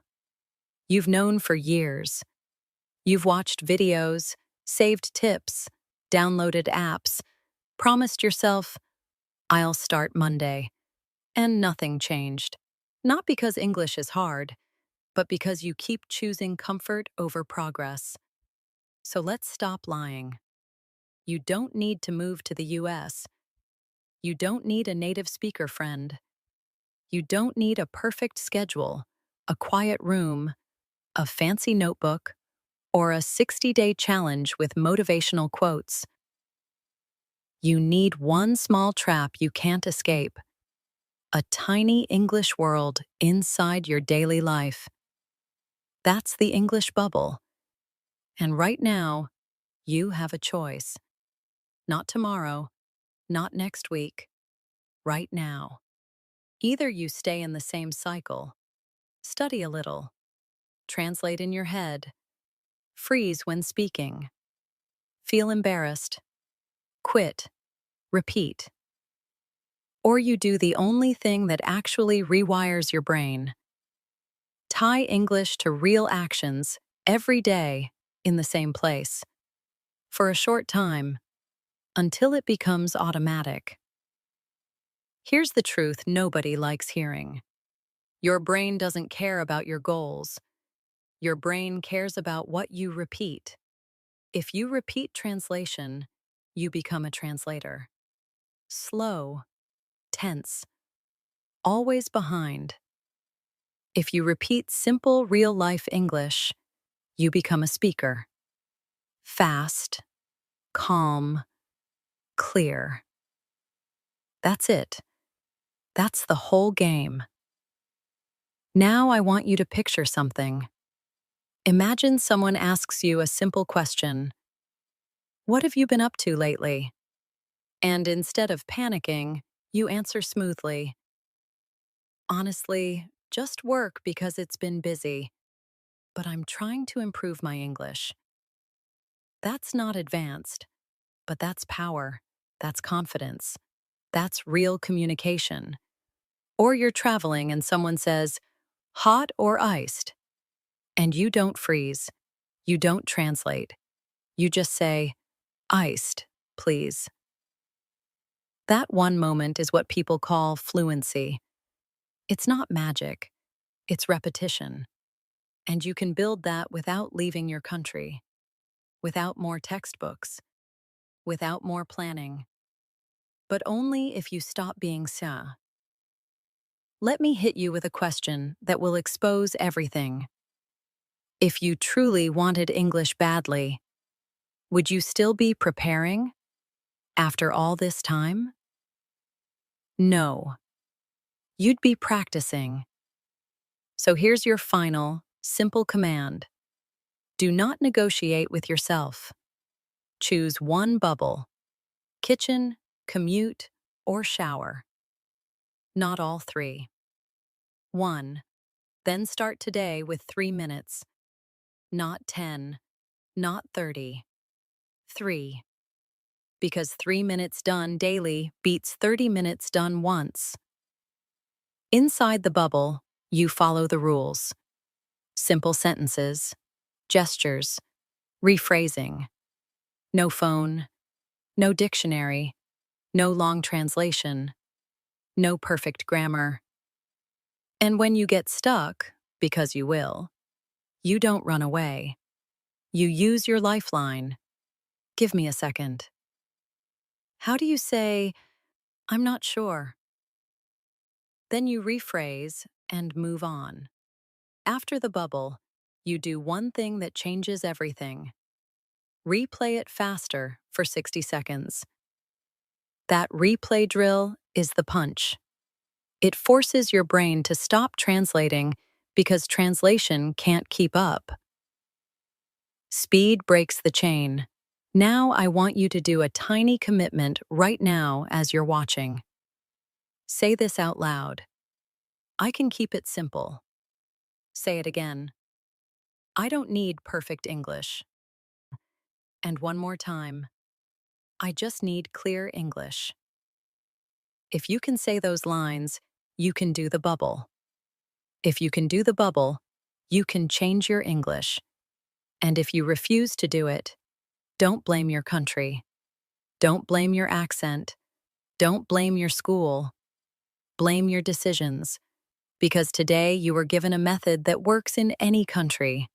[SPEAKER 1] You've known for years. You've watched videos, saved tips, downloaded apps, promised yourself, I'll start Monday. And nothing changed. Not because English is hard, but because you keep choosing comfort over progress. So let's stop lying. You don't need to move to the US. You don't need a native speaker friend. You don't need a perfect schedule, a quiet room, a fancy notebook, or a 60-day challenge with motivational quotes. You need one small trap you can't escape, a tiny English world inside your daily life. That's the English bubble. And right now, you have a choice. Not tomorrow, not next week, right now. Either you stay in the same cycle, study a little, translate in your head, freeze when speaking, feel embarrassed, quit, repeat. Or you do the only thing that actually rewires your brain. Tie English to real actions every day in the same place. For a short time, until it becomes automatic. Here's the truth nobody likes hearing. Your brain doesn't care about your goals. Your brain cares about what you repeat. If you repeat translation, you become a translator. Slow, tense, always behind. If you repeat simple real-life English, you become a speaker. Fast, calm, clear. That's it. That's the whole game. Now I want you to picture something. Imagine someone asks you a simple question. What have you been up to lately? And instead of panicking, you answer smoothly. Honestly, just work because it's been busy. But I'm trying to improve my English. That's not advanced, but that's power. That's confidence. That's real communication. Or you're traveling and someone says, hot or iced? And you don't freeze. You don't translate. You just say, iced, please. That one moment is what people call fluency. It's not magic, it's repetition. And you can build that without leaving your country, without more textbooks, without more planning. But only if you stop being ça. Let me hit you with a question that will expose everything. If you truly wanted English badly, would you still be preparing after all this time? No. You'd be practicing. So here's your final, simple command. Do not negotiate with yourself. Choose one bubble: kitchen, commute, or shower. Not all three. 1. Then start today with 3 minutes. Not 10. Not 30. 3. Because 3 minutes done daily beats 30 minutes done once. Inside the bubble, you follow the rules. Simple sentences, gestures, rephrasing. No phone, no dictionary, no long translation, no perfect grammar. And when you get stuck, because you will, you don't run away. You use your lifeline. Give me a second. How do you say, I'm not sure? Then you rephrase and move on. After the bubble, you do one thing that changes everything. Replay it faster for 60 seconds. That replay drill is the punch. It forces your brain to stop translating because translation can't keep up. Speed breaks the chain. Now I want you to do a tiny commitment right now as you're watching. Say this out loud. I can keep it simple. Say it again. I don't need perfect English. And one more time. I just need clear English. If you can say those lines, you can do the bubble. If you can do the bubble, you can change your English. And if you refuse to do it, don't blame your country. Don't blame your accent. Don't blame your school. Blame your decisions. Because today you were given a method that works in any country.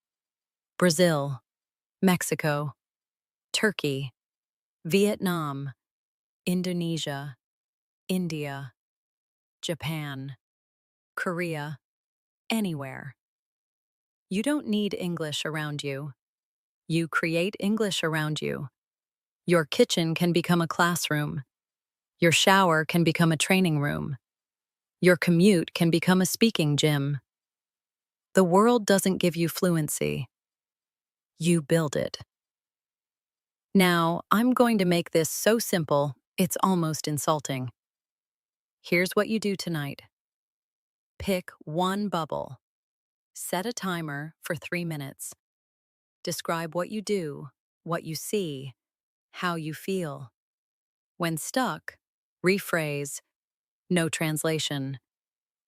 [SPEAKER 1] Brazil, Mexico, Turkey, Vietnam, Indonesia, India, Japan, Korea, anywhere. You don't need English around you. You create English around you. Your kitchen can become a classroom. Your shower can become a training room. Your commute can become a speaking gym. The world doesn't give you fluency. You build it. Now, I'm going to make this so simple, it's almost insulting. Here's what you do tonight. Pick one bubble. Set a timer for 3 minutes. Describe what you do, what you see, how you feel. When stuck, rephrase. No translation.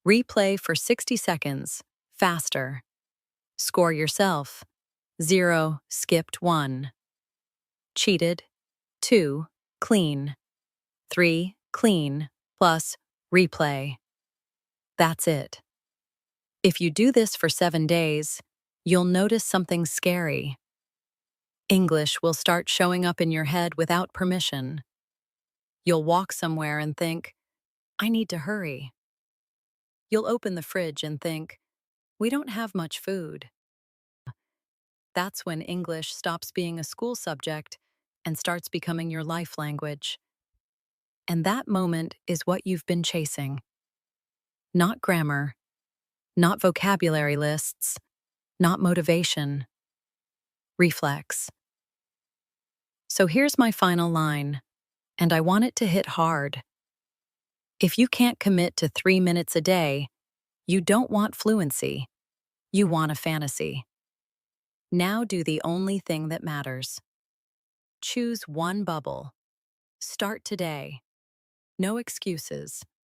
[SPEAKER 1] Replay for 60 seconds. Faster. Score yourself. 0, skipped 1. Cheated. 2, clean. 3, clean, plus replay. That's it. If you do this for 7 days, you'll notice something scary. English will start showing up in your head without permission. You'll walk somewhere and think, I need to hurry. You'll open the fridge and think, we don't have much food. That's when English stops being a school subject and starts becoming your life language. And that moment is what you've been chasing. Not grammar, not vocabulary lists, not motivation. Reflex. So here's my final line, and I want it to hit hard. If you can't commit to 3 minutes a day, you don't want fluency. You want a fantasy. Now do the only thing that matters. Choose one bubble. Start today. No excuses.